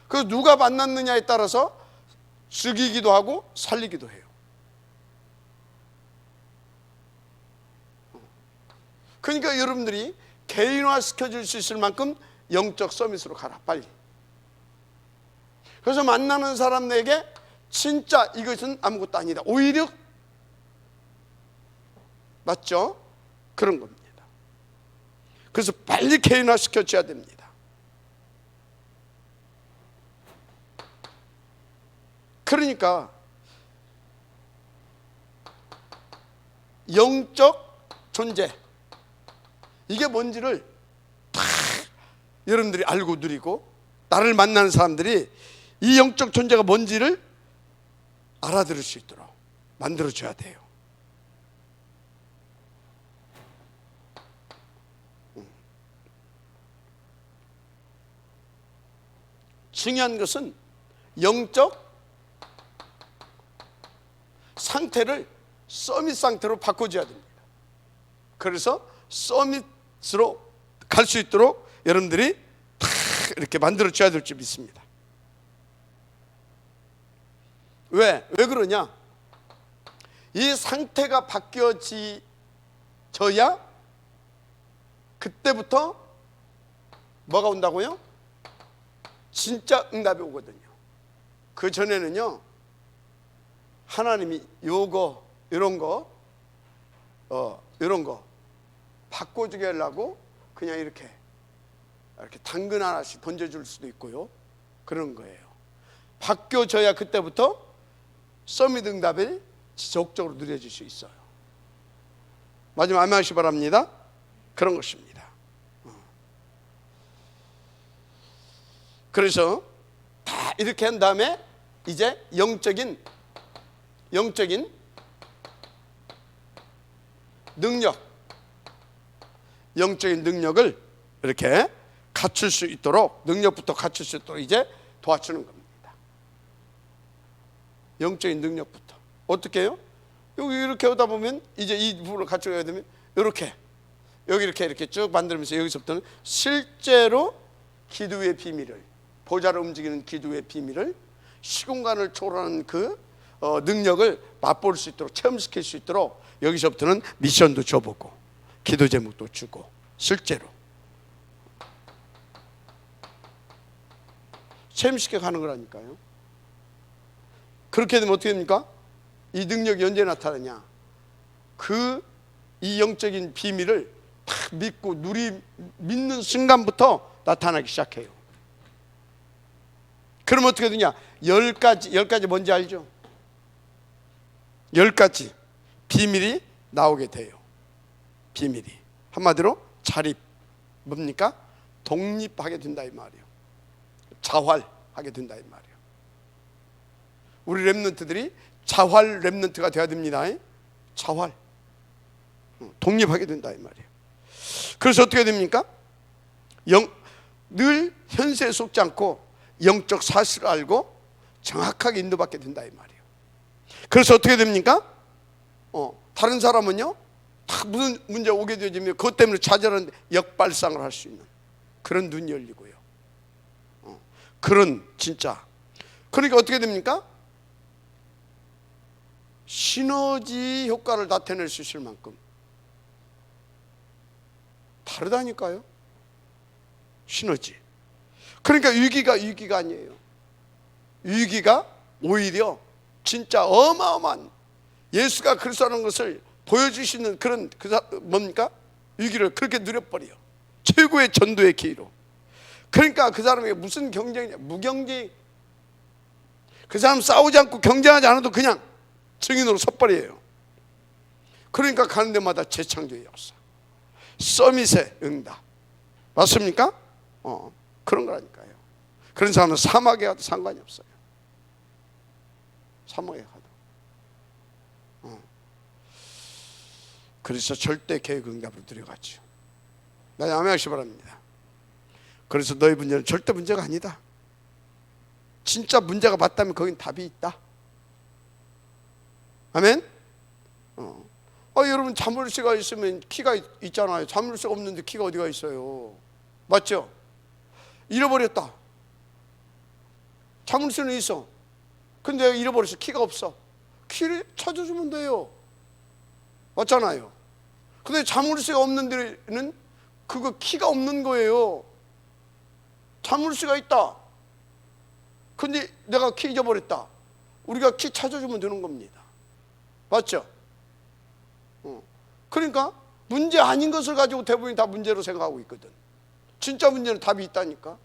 그 누가 만났느냐에 따라서 죽이기도 하고 살리기도 해요. 그러니까 여러분들이 개인화 시켜줄 수 있을 만큼 영적 서밋으로 가라, 빨리. 그래서 만나는 사람에게 진짜 이것은 아무것도 아니다, 오히려 맞죠? 그런 겁니다. 그래서 빨리 개인화 시켜줘야 됩니다. 그러니까 영적 존재, 이게 뭔지를 다 여러분들이 알고 누리고, 나를 만나는 사람들이 이 영적 존재가 뭔지를 알아들을 수 있도록 만들어줘야 돼요. 중요한 것은 영적 상태를 서밋 상태로 바꿔줘야 됩니다. 그래서 서밋으로 갈 수 있도록 여러분들이 다 이렇게 만들어줘야 될 줄 믿습니다. 왜 그러냐? 이 상태가 바뀌어져야 그때부터 뭐가 온다고요? 진짜 응답이 오거든요. 그 전에는요, 하나님이 요거 이런 거 바꿔주게 하려고 그냥 이렇게 당근 하나씩 던져줄 수도 있고요, 그런 거예요. 바뀌어져야 그때부터 서밋 응답을 지속적으로 누려질 수 있어요. 마지막 아멘 하시기 바랍니다. 그런 것입니다. 그래서 다 이렇게 한 다음에 이제 영적인 능력을 이렇게 갖출 수 있도록, 능력부터 갖출 수 있도록 이제 도와주는 겁니다. 영적인 능력부터 어떻게 해요? 여기 이렇게 오다 보면 이제 이 부분을 갖춰야 되면 이렇게 여기 이렇게 쭉 만들면서 여기서부터는 실제로 기도의 비밀을, 보좌를 움직이는 기도의 비밀을, 시공간을 초월하는 그 능력을 맛볼 수 있도록, 체험시킬 수 있도록 여기서부터는 미션도 줘보고 기도 제목도 주고, 실제로 체험시켜 가는 거라니까요. 그렇게 되면 어떻게 됩니까? 이 능력이 언제 나타나냐? 이 영적인 비밀을 딱 믿고 믿는 순간부터 나타나기 시작해요. 그럼 어떻게 되냐? 10가지 뭔지 알죠? 10가지 비밀이 나오게 돼요. 비밀이 한마디로 자립, 뭡니까? 독립하게 된다 이 말이에요. 자활하게 된다 이 말이에요. 우리 렘넌트들이 자활 렘넌트가 돼야 됩니다. 자활. 독립하게 된다 이 말이에요. 그래서 어떻게 됩니까? 늘 현세에 속지 않고 영적 사실을 알고 정확하게 인도받게 된다 이 말이에요. 그래서 어떻게 됩니까? 다른 사람은요, 다 무슨 문제가 오게 되면 그것 때문에 좌절하는데 역발상을 할 수 있는 그런 눈이 열리고요. 그런 진짜. 그러니까 어떻게 됩니까? 시너지 효과를 나타낼 수 있을 만큼 다르다니까요. 시너지. 그러니까 위기가 아니에요. 위기가 오히려 진짜 어마어마한 예수가 그리스도라는 것을 보여주시는 그런 뭡니까? 위기를 그렇게 누려버려요. 최고의 전도의 기회로. 그러니까 그 사람에게 무슨 경쟁이냐, 무경쟁. 그 사람 싸우지 않고 경쟁하지 않아도 그냥 증인으로 섰버려요. 그러니까 가는 데마다 재창조의 역사, 서밋의 응답. 맞습니까? 그런 거라니까요. 그런 사람은 사막에 가도 상관이 없어요. 사막에 가도. 그래서 절대 계획 응답으로 들어갔죠. 나 아멘하시기 바랍니다. 그래서 너희 문제는 절대 문제가 아니다. 진짜 문제가 맞다면 거긴 답이 있다. 아멘. 여러분 자물쇠가 있으면 키가 있잖아요. 자물쇠가 없는데 키가 어디가 있어요? 맞죠? 잃어버렸다. 자물쇠는 있어. 근데 잃어버렸어. 키가 없어. 키를 찾아주면 돼요. 맞잖아요. 근데 자물쇠가 없는 데는 그거 키가 없는 거예요. 자물쇠가 있다. 근데 내가 키 잊어버렸다. 우리가 키 찾아주면 되는 겁니다. 맞죠? 그러니까 문제 아닌 것을 가지고 대부분이 다 문제로 생각하고 있거든. 진짜 문제는 답이 있다니까.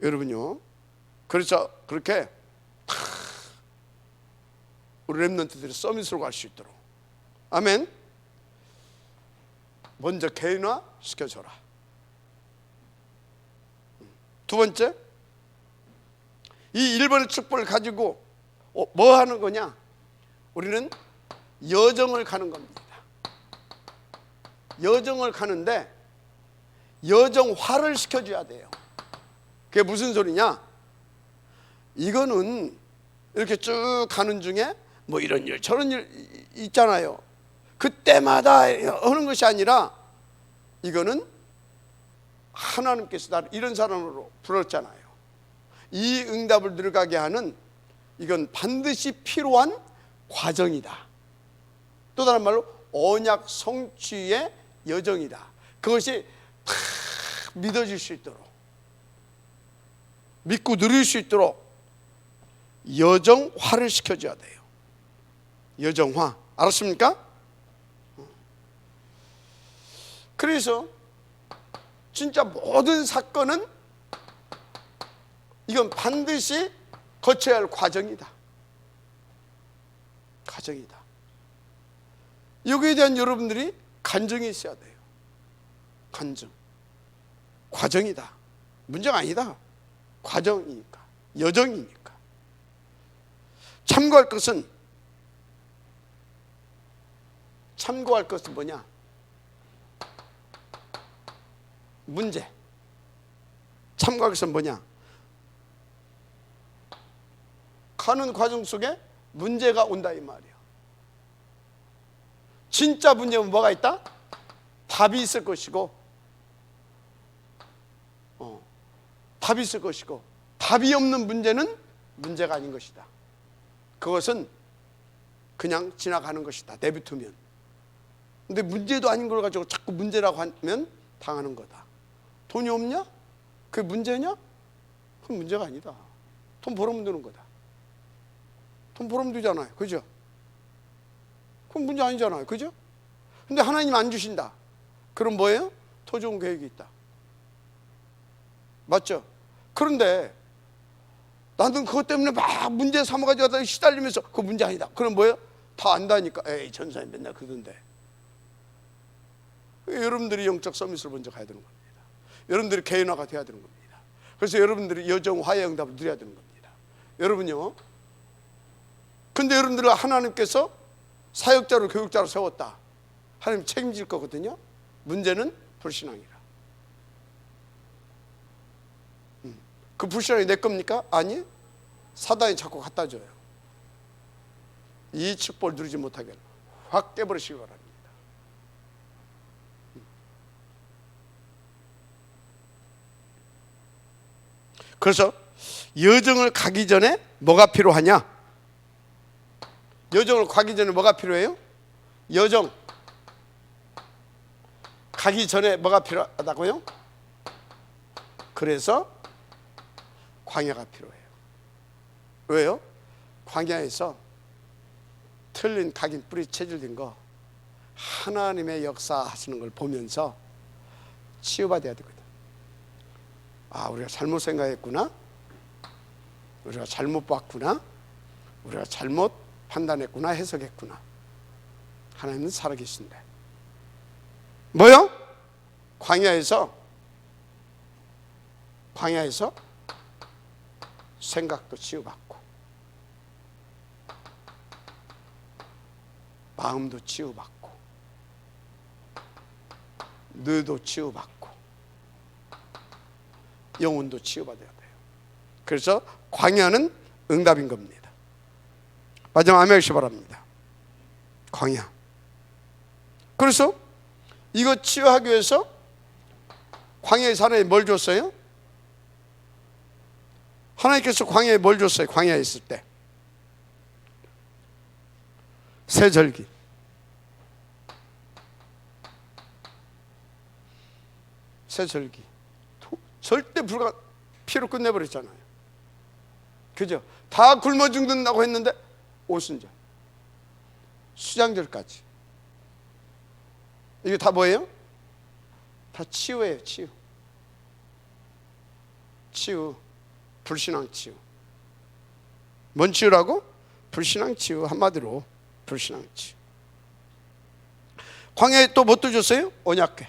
여러분요, 그래서 그렇게 우리 렘넌트들이 서밋으로 갈 수 있도록, 아멘. 먼저 개인화 시켜줘라. 두 번째, 이 1번의 축복을 가지고 뭐 하는 거냐? 우리는 여정을 가는 겁니다. 여정을 가는데 여정화를 시켜줘야 돼요. 그게 무슨 소리냐? 이거는 이렇게 쭉 가는 중에 뭐 이런 일 저런 일 있잖아요. 그때마다 하는 것이 아니라 이거는 하나님께서 나를 이런 사람으로 불렀잖아요. 이 응답을 들어가게 하는, 이건 반드시 필요한 과정이다. 또 다른 말로 언약 성취의 여정이다. 그것이 다 믿어질 수 있도록, 믿고 누릴 수 있도록 여정화를 시켜줘야 돼요. 여정화. 알았습니까? 그래서 진짜 모든 사건은 이건 반드시 거쳐야 할 과정이다. 과정이다. 여기에 대한 여러분들이 간증이 있어야 돼요. 간증. 과정이다. 문제가 아니다. 과정이니까. 여정이니까. 참고할 것은 뭐냐? 문제. 참고할 것은 뭐냐? 가는 과정 속에 문제가 온다 이 말이야. 진짜 문제는 뭐가 있다? 답이 있을 것이고, 답이 있을 것이고, 답이 없는 문제는 문제가 아닌 것이다. 그것은 그냥 지나가는 것이다. 내비두면. 근데 문제도 아닌 걸 가지고 자꾸 문제라고 하면 당하는 거다. 돈이 없냐? 그게 문제냐? 그건 문제가 아니다. 돈 벌으면 되는 거다. 돈 벌으면 되잖아요. 그죠? 그건 문제 아니잖아요. 그죠? 근데 하나님 안 주신다. 그럼 뭐예요? 더 좋은 계획이 있다. 맞죠? 그런데 나는 그것 때문에 막 문제 삼아가지고 시달리면서 그거 문제 아니다. 그럼 뭐예요? 다 안다니까. 에이, 전사님 맨날 그러던데. 여러분들이 영적 서밋을 먼저 가야 되는 겁니다. 여러분들이 개인화가 돼야 되는 겁니다. 그래서 여러분들이 여정화의 응답을 누려야 되는 겁니다. 여러분요. 근데 여러분들을 하나님께서 사역자로 교육자로 세웠다. 하나님 책임질 거거든요. 문제는 불신앙이라. 그 불신앙이 내 겁니까? 아니, 사단이 자꾸 갖다 줘요. 이 축복을 누리지 못하게 확 깨버리시기 바랍니다. 그래서 여정을 가기 전에 뭐가 필요하냐? 여정을 가기 전에 뭐가 필요해요? 여정 가기 전에 뭐가 필요하다고요? 그래서 광야가 필요해요. 왜요? 광야에서 틀린 각인 뿌리 체질된 거 하나님의 역사하시는 걸 보면서 치유받아야 되거든. 아, 우리가 잘못 생각했구나, 우리가 잘못 봤구나, 우리가 잘못 판단했구나, 해석했구나. 하나님은 살아계신데 뭐요? 광야에서 생각도 치유받고 마음도 치유받고 뇌도 치유받고 영혼도 치유받아야 돼요. 그래서 광야는 응답인 겁니다. 마지막 아멘 하시기 바랍니다. 광야. 그래서 이거 치유하기 위해서 광야의 사람이 뭘 줬어요? 하나님께서 광야에 뭘 줬어요? 광야에 있을 때 새절기, 새절기 절대 불가, 피로 끝내버렸잖아요. 그죠? 다 굶어 죽는다고 했는데 오순절, 수장절까지 이게 다 뭐예요? 다 치유예요. 치유. 불신앙 치유. 뭔 치유라고? 불신앙 치유. 한마디로 불신앙 치유. 광야에 또 뭐 또 줬어요? 언약궤.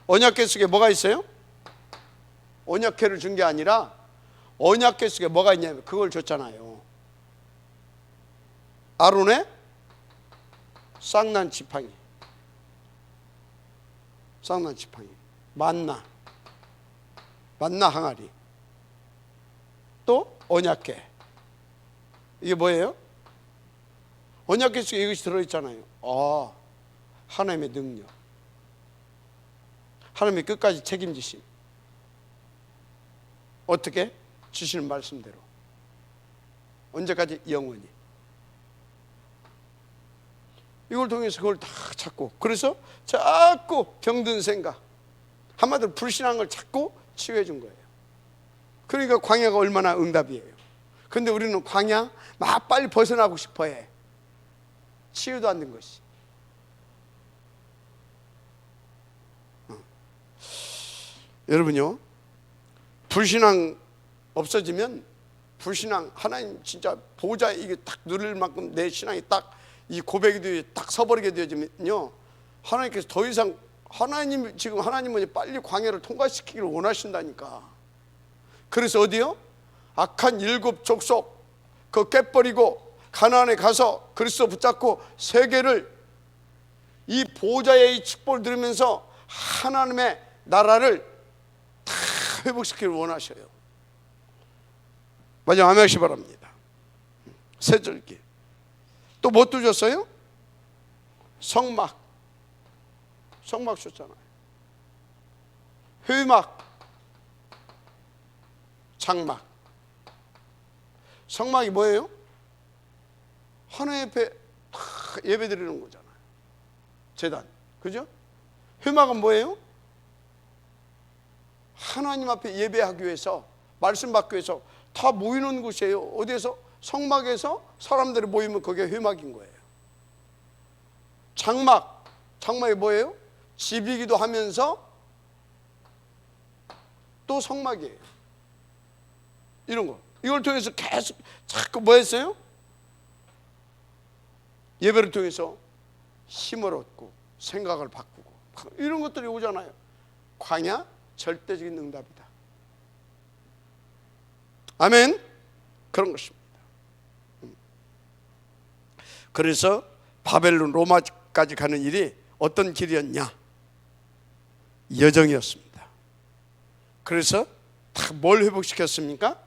언약궤 속에 뭐가 있어요? 언약궤를 준 게 아니라 언약궤 속에 뭐가 있냐면 그걸 줬잖아요. 아론의 쌍난 지팡이, 만나 항아리, 또 언약궤. 이게 뭐예요? 언약궤 속에 이것이 들어있잖아요. 하나님의 능력, 하나님의 끝까지 책임지심. 어떻게? 주시는 말씀대로 언제까지? 영원히. 이걸 통해서 그걸 다 찾고, 그래서 자꾸 병든 생각, 한마디로 불신한 걸 자꾸 치유해 준 거예요. 그러니까 광야가 얼마나 응답이에요. 근데 우리는 광야 막 빨리 벗어나고 싶어 해. 치유도 안 된 것이. 여러분요, 불신앙 없어지면, 불신앙, 하나님 진짜 보좌에 이게 딱 누릴 만큼 내 신앙이 딱 이 고백이 딱 서버리게 되어지면요, 하나님께서 더 이상, 하나님은 빨리 광야를 통과시키기를 원하신다니까. 그래서 어디요? 악한 7 족속 그거 깨버리고 가나안에 가서 그리스도 붙잡고 세계를 이 보좌의 이 축복을 누리면서 하나님의 나라를 다 회복시키기를 원하셔요. 마지막 아멘 하시기 바랍니다. 새절기. 또 뭐 또 줬어요? 성막 줬잖아요. 회막, 장막. 성막이 뭐예요? 하나님 앞에 예배 드리는 거잖아요. 제단. 그죠? 회막은 뭐예요? 하나님 앞에 예배하기 위해서, 말씀 받기 위해서 다 모이는 곳이에요. 어디에서? 성막에서 사람들이 모이면 그게 회막인 거예요. 장막이 뭐예요? 집이기도 하면서 또 성막이에요. 이런 거. 이걸 통해서 계속 자꾸 뭐 했어요? 예배를 통해서 힘을 얻고 생각을 바꾸고 이런 것들이 오잖아요. 광야 절대적인 응답이다. 아멘. 그런 것입니다. 그래서 바벨론 로마까지 가는 일이 어떤 길이었냐? 여정이었습니다. 그래서 다 뭘 회복시켰습니까?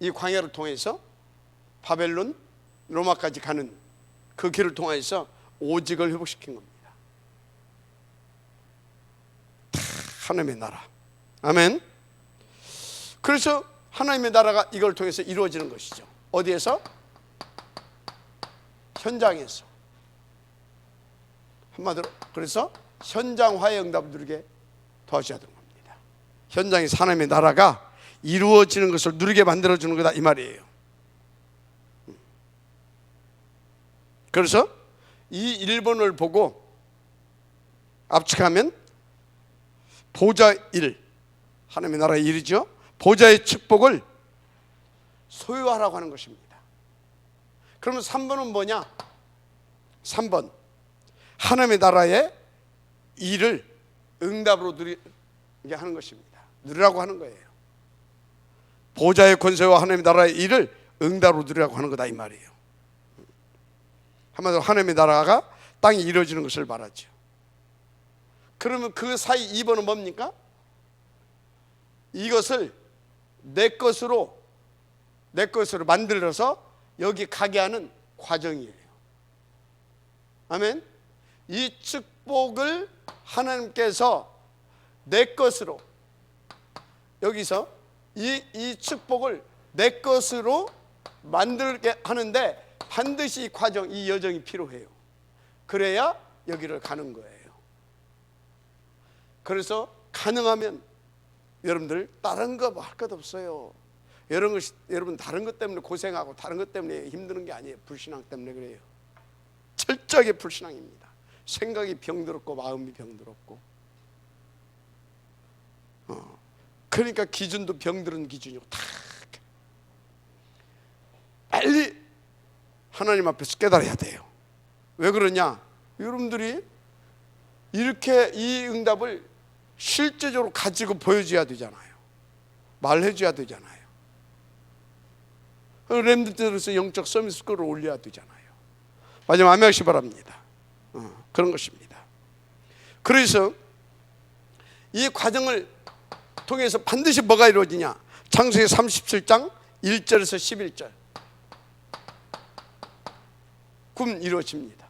이 광야를 통해서 바벨론 로마까지 가는 그 길을 통해서 오직을 회복시킨 겁니다. 다 하나님의 나라. 아멘. 그래서 하나님의 나라가 이걸 통해서 이루어지는 것이죠. 어디에서? 현장에서. 한마디로 그래서 현장화의 응답을 누리게 도와줘야 되는 겁니다. 현장에서 하나님의 나라가 이루어지는 것을 누리게 만들어주는 거다 이 말이에요. 그래서 이 1번을 보고 압축하면 보좌 일, 하나님의 나라의 일이죠. 보좌의 축복을 소유하라고 하는 것입니다. 그러면 3번은 뭐냐? 3번 하나님의 나라의 일을 응답으로 누리게 하는 것입니다. 누리라고 하는 거예요. 보좌의 권세와 하나님의 나라의 일을 응답으로 누리라고 하는 거다 이 말이에요. 한마디로 하나님의 나라가 땅에 이루어지는 것을 말하죠. 그러면 그 사이 2번은 뭡니까? 이것을 내 것으로 만들어서 여기 가게 하는 과정이에요. 아멘. 이 축복을 하나님께서 내 것으로, 여기서 이 축복을 내 것으로 만들게 하는데 반드시 이 과정, 이 여정이 필요해요. 그래야 여기를 가는 거예요. 그래서 가능하면 여러분들 다른 거 할 것 없어요. 여러분 다른 것 때문에 고생하고 다른 것 때문에 힘드는 게 아니에요. 불신앙 때문에 그래요. 철저하게 불신앙입니다. 생각이 병들었고 마음이 병들었고, 그러니까 기준도 병들은 기준이고 다 빨리 하나님 앞에서 깨달아야 돼요. 왜 그러냐? 여러분들이 이렇게 이 응답을 실제적으로 가지고 보여줘야 되잖아요. 말해줘야 되잖아요. 렘넌트들에서 영적 서비스 거를 올려야 되잖아요. 마지막 아멘하시 바랍니다. 그런 것입니다. 그래서 이 과정을 통해서 반드시 뭐가 이루어지냐? 창세기 37장 1절에서 11절 꿈 이루어집니다.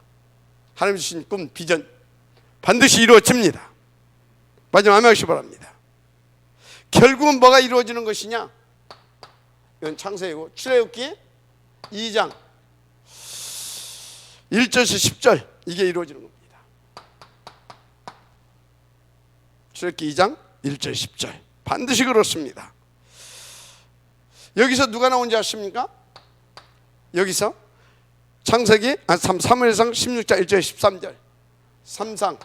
하나님 주신 꿈, 비전 반드시 이루어집니다. 마지막 아멘하시 바랍니다. 결국은 뭐가 이루어지는 것이냐? 이건 창세기고 출애굽기 2장 1절에서 10절 이게 이루어지는 겁니다. 출애굽기 2장 1절 10절 반드시 그렇습니다. 여기서 누가 나온지 아십니까? 여기서 창세기 사무엘상 16장 1절 13절 3상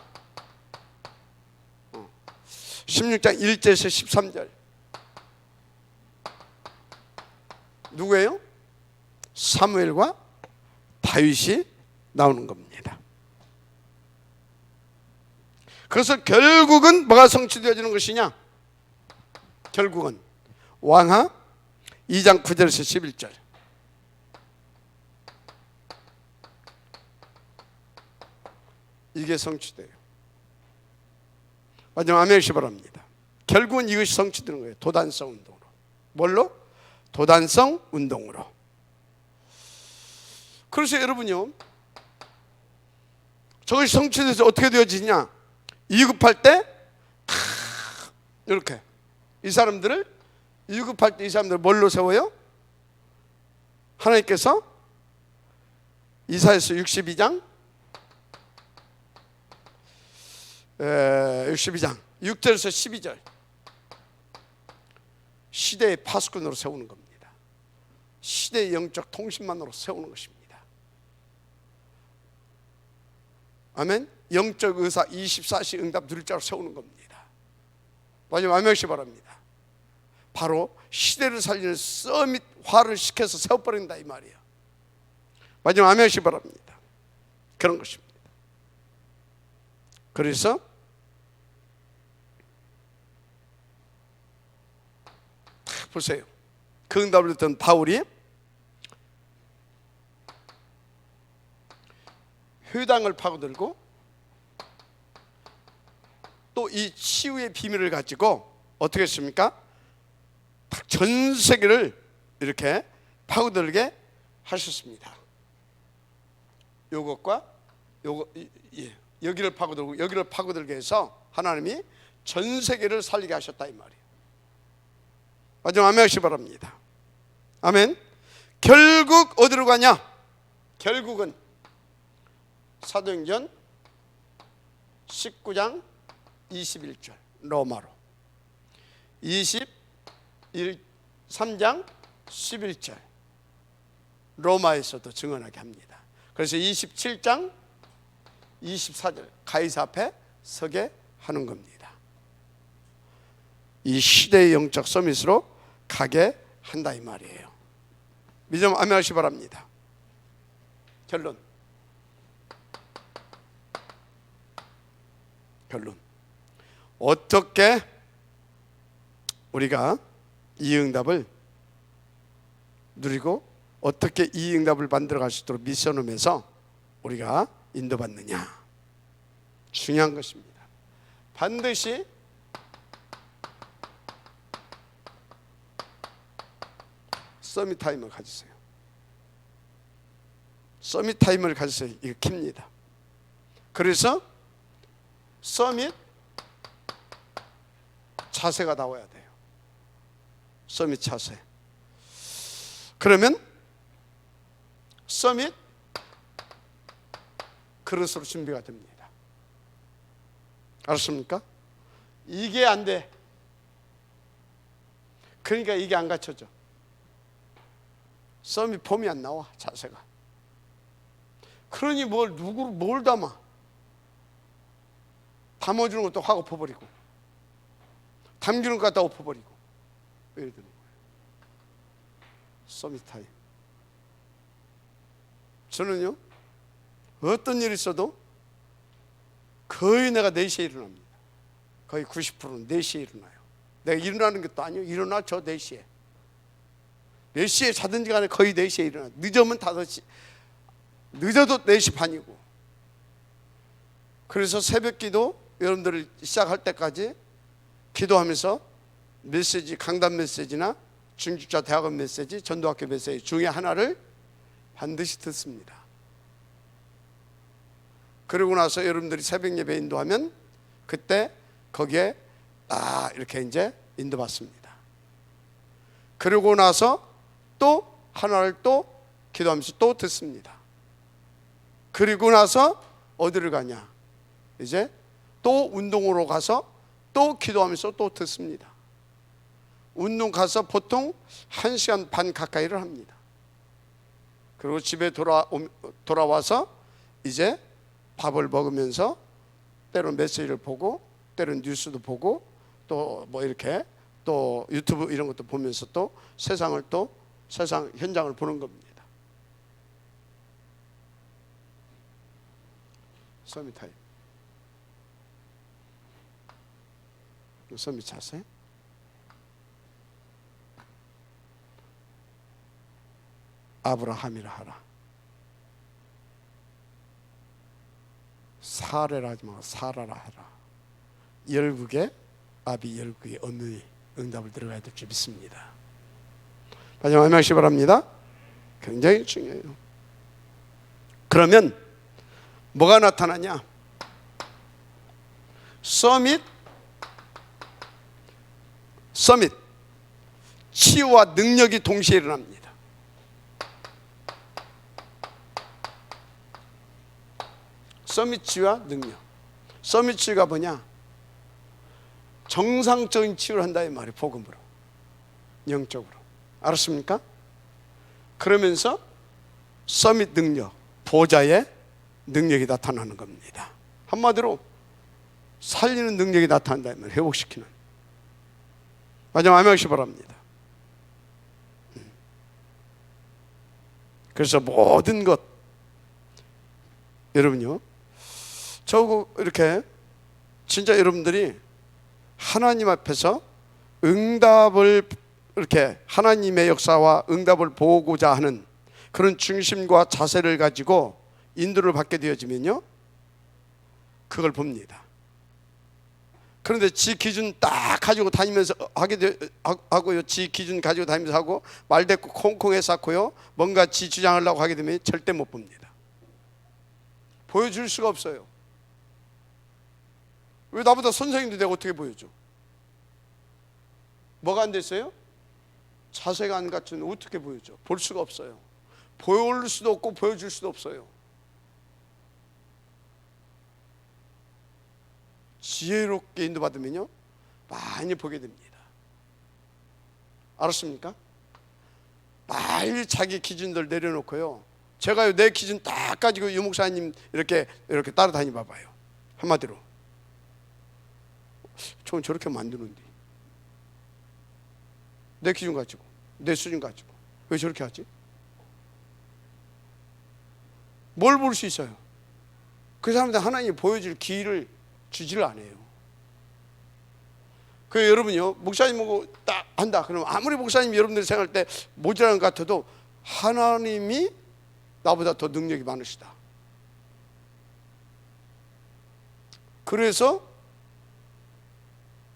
16장 1절에서 13절 누구예요? 사무엘과 다윗이 나오는 겁니다. 그래서 결국은 뭐가 성취되어지는 것이냐? 결국은 왕하 2장 9절에서 11절 이게 성취돼요. 마지막 아멘시 바랍니다. 결국은 이것이 성취되는 거예요. 도단성 운동으로. 뭘로? 도단성 운동으로. 그래서 여러분요, 저것이 성취돼서 어떻게 되어지냐? 위급할 때 이렇게 이 사람들을 위급할 때 이 사람들을 뭘로 세워요? 하나님께서 이사야서 62장 6절에서 12절 시대의 파수꾼으로 세우는 겁니다. 시대의 영적 통신만으로 세우는 것입니다. 아멘. 영적 의사 24시 응답 누릴 자로 세우는 겁니다. 마지막 아멘시 바랍니다. 바로 시대를 살리는 서밋화를 시켜서 세워버린다 이 말이에요. 마지막 아멘시 바랍니다. 그런 것입니다. 그래서 보세요. 그 응답을 듣던 바울이 회당을 파고들고 또 이 치유의 비밀을 가지고 어떻게 했습니까? 전 세계를 이렇게 파고들게 하셨습니다. 요것과 요거, 여기를 파고들고 여기를 파고들게 해서 하나님이 전 세계를 살리게 하셨다 이 말이에요. 마지막 아멘 하시기 바랍니다. 아멘. 결국 어디로 가냐? 결국은 사도행전 19장 21절 로마로 23장 11절 로마에서도 증언하게 합니다. 그래서 27장 24절 가이사 앞에 서게 하는 겁니다. 이 시대의 영적 서밋으로 가게 한다 이 말이에요. 믿음 아멘 하시기 바랍니다. 결론 어떻게 우리가 이 응답을 누리고 어떻게 이 응답을 만들어 갈 수 있도록 미션홈에서 우리가 인도받느냐 중요한 것입니다. 반드시 서밋 타임을 가지세요. 서밋 타임을 가지세요. 이거 킵니다. 그래서 서밋 자세가 나와야 돼요. 서밋 자세. 그러면 서밋 그릇으로 준비가 됩니다. 알았습니까? 이게 안 돼. 그러니까 이게 안 갖춰져. 서밋 폼이 안 나와. 자세가. 그러니 뭘 담아? 담아주는 것도 확 엎어버리고 담기는 것 갖다 엎어버리고 이래 되는 거예요. 서밋 타임. 저는요 어떤 일이 있어도 거의 내가 4시에 일어납니다. 거의 90%는 4시에 일어나요. 내가 일어나는 것도 아니에요. 일어나 저 4시에. 4시에 자든지 간에 거의 4시에 일어나. 늦으면 5시, 늦어도 4시 반이고. 그래서 새벽 기도 여러분들 시작할 때까지 기도하면서 메시지, 강단 메시지나 중직자 대학원 메시지, 전도학교 메시지 중에 하나를 반드시 듣습니다. 그러고 나서 여러분들이 새벽 예배 인도하면 그때 거기에 이렇게 이제 인도받습니다. 그러고 나서 또 하나를 또 기도하면서 또 듣습니다. 그리고 나서 어디를 가냐? 이제 또 운동으로 가서 또 기도하면서 또 듣습니다. 운동 가서 보통 1시간 반 가까이를 합니다. 그리고 집에 돌아와서 이제 밥을 먹으면서 때로는 메시지를 보고 때로는 뉴스도 보고 또 뭐 이렇게 또 유튜브 이런 것도 보면서 또 세상 현장을 보는 겁니다. 서밋 타임. 서밋 자세. 아브라함이라 하라. 사례라 하지 마. 사라라 하라. 열국의 아비 열국의 어머니 응답을 들어가야 될 줄 믿습니다. 마지막 한 명씩 바랍니다. 굉장히 중요해요. 그러면 뭐가 나타나냐? 서밋 치유와 능력이 동시에 일어납니다. 서밋 치유와 능력. 서밋 치유가 뭐냐? 정상적인 치유를 한다 이 말이에요. 복음으로, 영적으로. 알았습니까? 그러면서 서밋 능력, 보좌의 능력이 나타나는 겁니다. 한마디로 살리는 능력이 나타난다 이 말이에요. 회복시키는. 마지막 아멘하시기 바랍니다. 그래서 모든 것 여러분요, 저거 이렇게 진짜 여러분들이 하나님 앞에서 응답을 이렇게 하나님의 역사와 응답을 보고자 하는 그런 중심과 자세를 가지고 인도를 받게 되어지면요, 그걸 봅니다. 그런데 지 기준 딱 가지고 다니면서 하고요, 지 기준 가지고 다니면서 하고 말대꾸 콩콩해 쌓고요, 뭔가 지 주장하려고 하게 되면 절대 못 봅니다. 보여줄 수가 없어요. 왜 나보다 선생님도 내가 어떻게 보여줘? 뭐가 안 됐어요? 자세가 안 갖추면 어떻게 보여줘? 볼 수가 없어요. 보여줄 수도 없고 보여줄 수도 없어요. 지혜롭게 인도받으면요, 많이 보게 됩니다. 알았습니까? 매일 자기 기준들 내려놓고요, 제가요 내 기준 딱 가지고 유 목사님 이렇게 따라다니 봐봐요. 한마디로 저는 저렇게 만드는데 내 기준 가지고 내 수준 가지고 왜 저렇게 하지? 뭘 볼 수 있어요? 그 사람한테 하나님이 보여줄 기회를 주지를 않아요. 그 여러분요, 목사님하고 딱 한다 그러면 아무리 목사님이 여러분들이 생각할 때 모자란 것 같아도 하나님이 나보다 더 능력이 많으시다. 그래서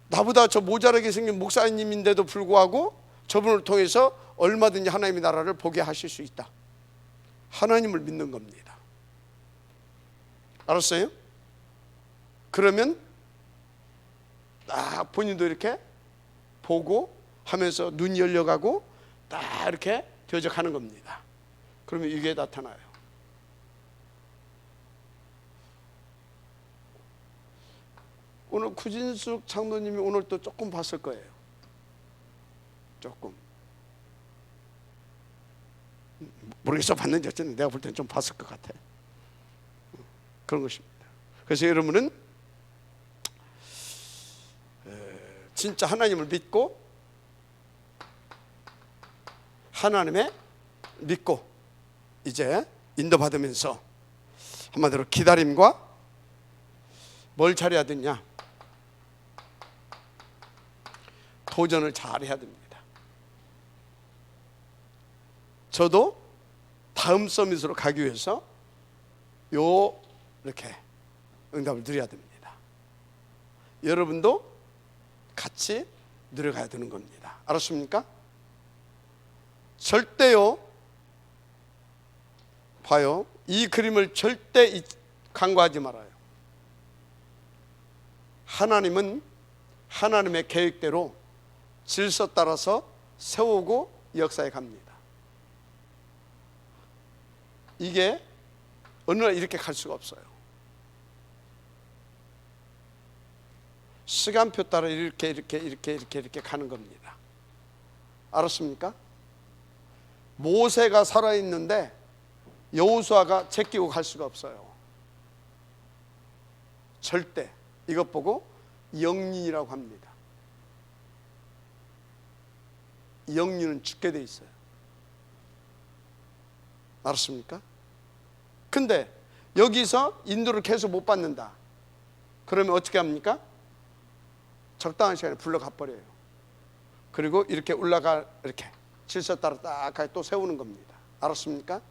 나보다 저 모자라게 생긴 목사님인데도 불구하고 저분을 통해서 얼마든지 하나님의 나라를 보게 하실 수 있다. 하나님을 믿는 겁니다. 알았어요? 그러면 딱 본인도 이렇게 보고 하면서 눈이 열려가고 딱 이렇게 되어져가는 겁니다. 그러면 이게 나타나요. 오늘 구진숙 장로님이 오늘 또 조금 봤을 거예요. 조금 모르겠어, 봤는지 어쨌든 내가 볼 때는 좀 봤을 것 같아. 그런 것입니다. 그래서 여러분은 진짜 하나님을 믿고 하나님의 믿고 이제 인도받으면서 한마디로 기다림과 뭘 잘해야 되냐? 도전을 잘 해야 됩니다. 저도 다음 서밋으로 가기 위해서 이렇게 응답을 드려야 됩니다. 여러분도 같이 누려가야 되는 겁니다. 알았습니까? 절대요, 봐요, 이 그림을 절대 간과하지 말아요. 하나님은 하나님의 계획대로 질서 따라서 세우고 역사에 갑니다. 이게 어느 날 이렇게 갈 수가 없어요. 시간표 따라 이렇게 가는 겁니다. 알았습니까? 모세가 살아있는데 여호수아가 제끼고 갈 수가 없어요. 절대. 이것 보고 영린이라고 합니다. 영린은 죽게 돼 있어요. 알았습니까? 근데 여기서 인도를 계속 못 받는다. 그러면 어떻게 합니까? 적당한 시간에 불러가 버려요. 그리고 이렇게 올라가, 이렇게 질서 따라 딱 또 세우는 겁니다. 알았습니까?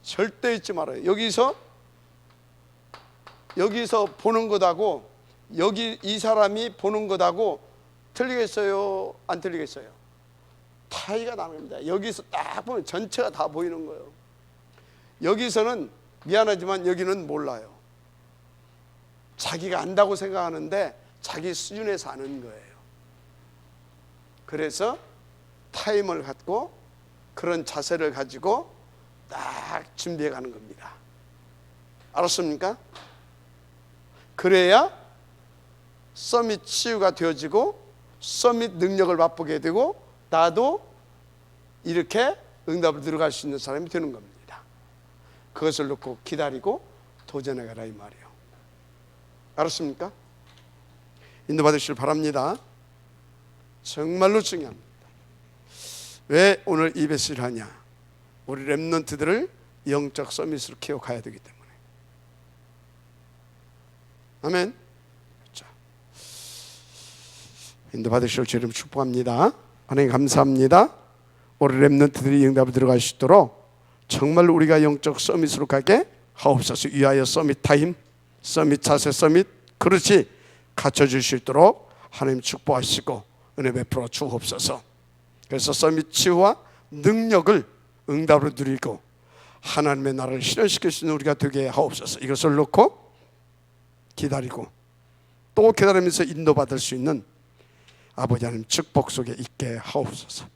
절대 잊지 말아요. 여기서 보는 것하고 여기 이 사람이 보는 것하고 틀리겠어요? 안 틀리겠어요? 차이가 납니다. 여기서 딱 보면 전체가 다 보이는 거예요. 여기서는 미안하지만 여기는 몰라요. 자기가 안다고 생각하는데 자기 수준에서 아는 거예요. 그래서 타임을 갖고 그런 자세를 가지고 딱 준비해 가는 겁니다. 알았습니까? 그래야 서밋 치유가 되어지고 서밋 능력을 맛보게 되고 나도 이렇게 응답을 들어갈 수 있는 사람이 되는 겁니다. 그것을 놓고 기다리고 도전해 가라 이 말이에요. 알았습니까? 인도받으시길 바랍니다. 정말로 중요합니다. 왜 오늘 이 메시지를 하냐? 우리 렘넌트들을 영적 서밋으로 키워가야 되기 때문에. 아멘. 자, 인도받으시길 주님 축복합니다. 하나님 감사합니다. 우리 렘넌트들이 응답을 들어갈 수 있도록 정말 우리가 영적 서밋으로 가게 하옵소서. 위하여 서밋 타임, 서밋 자세, 서밋 그릇이 갖춰질 수 있도록 하나님 축복하시고 은혜 베풀어 주옵소서. 그래서 서밋 치유와 능력을 응답으로 누리고 하나님의 나라를 실현시킬 수 있는 우리가 되게 하옵소서. 이것을 놓고 기다리고 또 기다리면서 인도받을 수 있는 아버지 하나님 축복 속에 있게 하옵소서.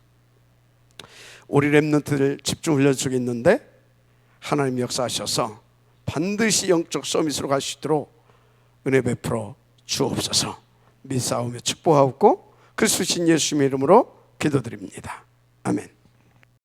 우리 렘넌트들 집중훈련 속에 있는데 하나님 역사하셔서 반드시 영적 서밋으로 갈 수 있도록 은혜 베풀어 주옵소서. 믿사오며 축복하옵고 그리스도 신 예수님의 이름으로 기도드립니다. 아멘.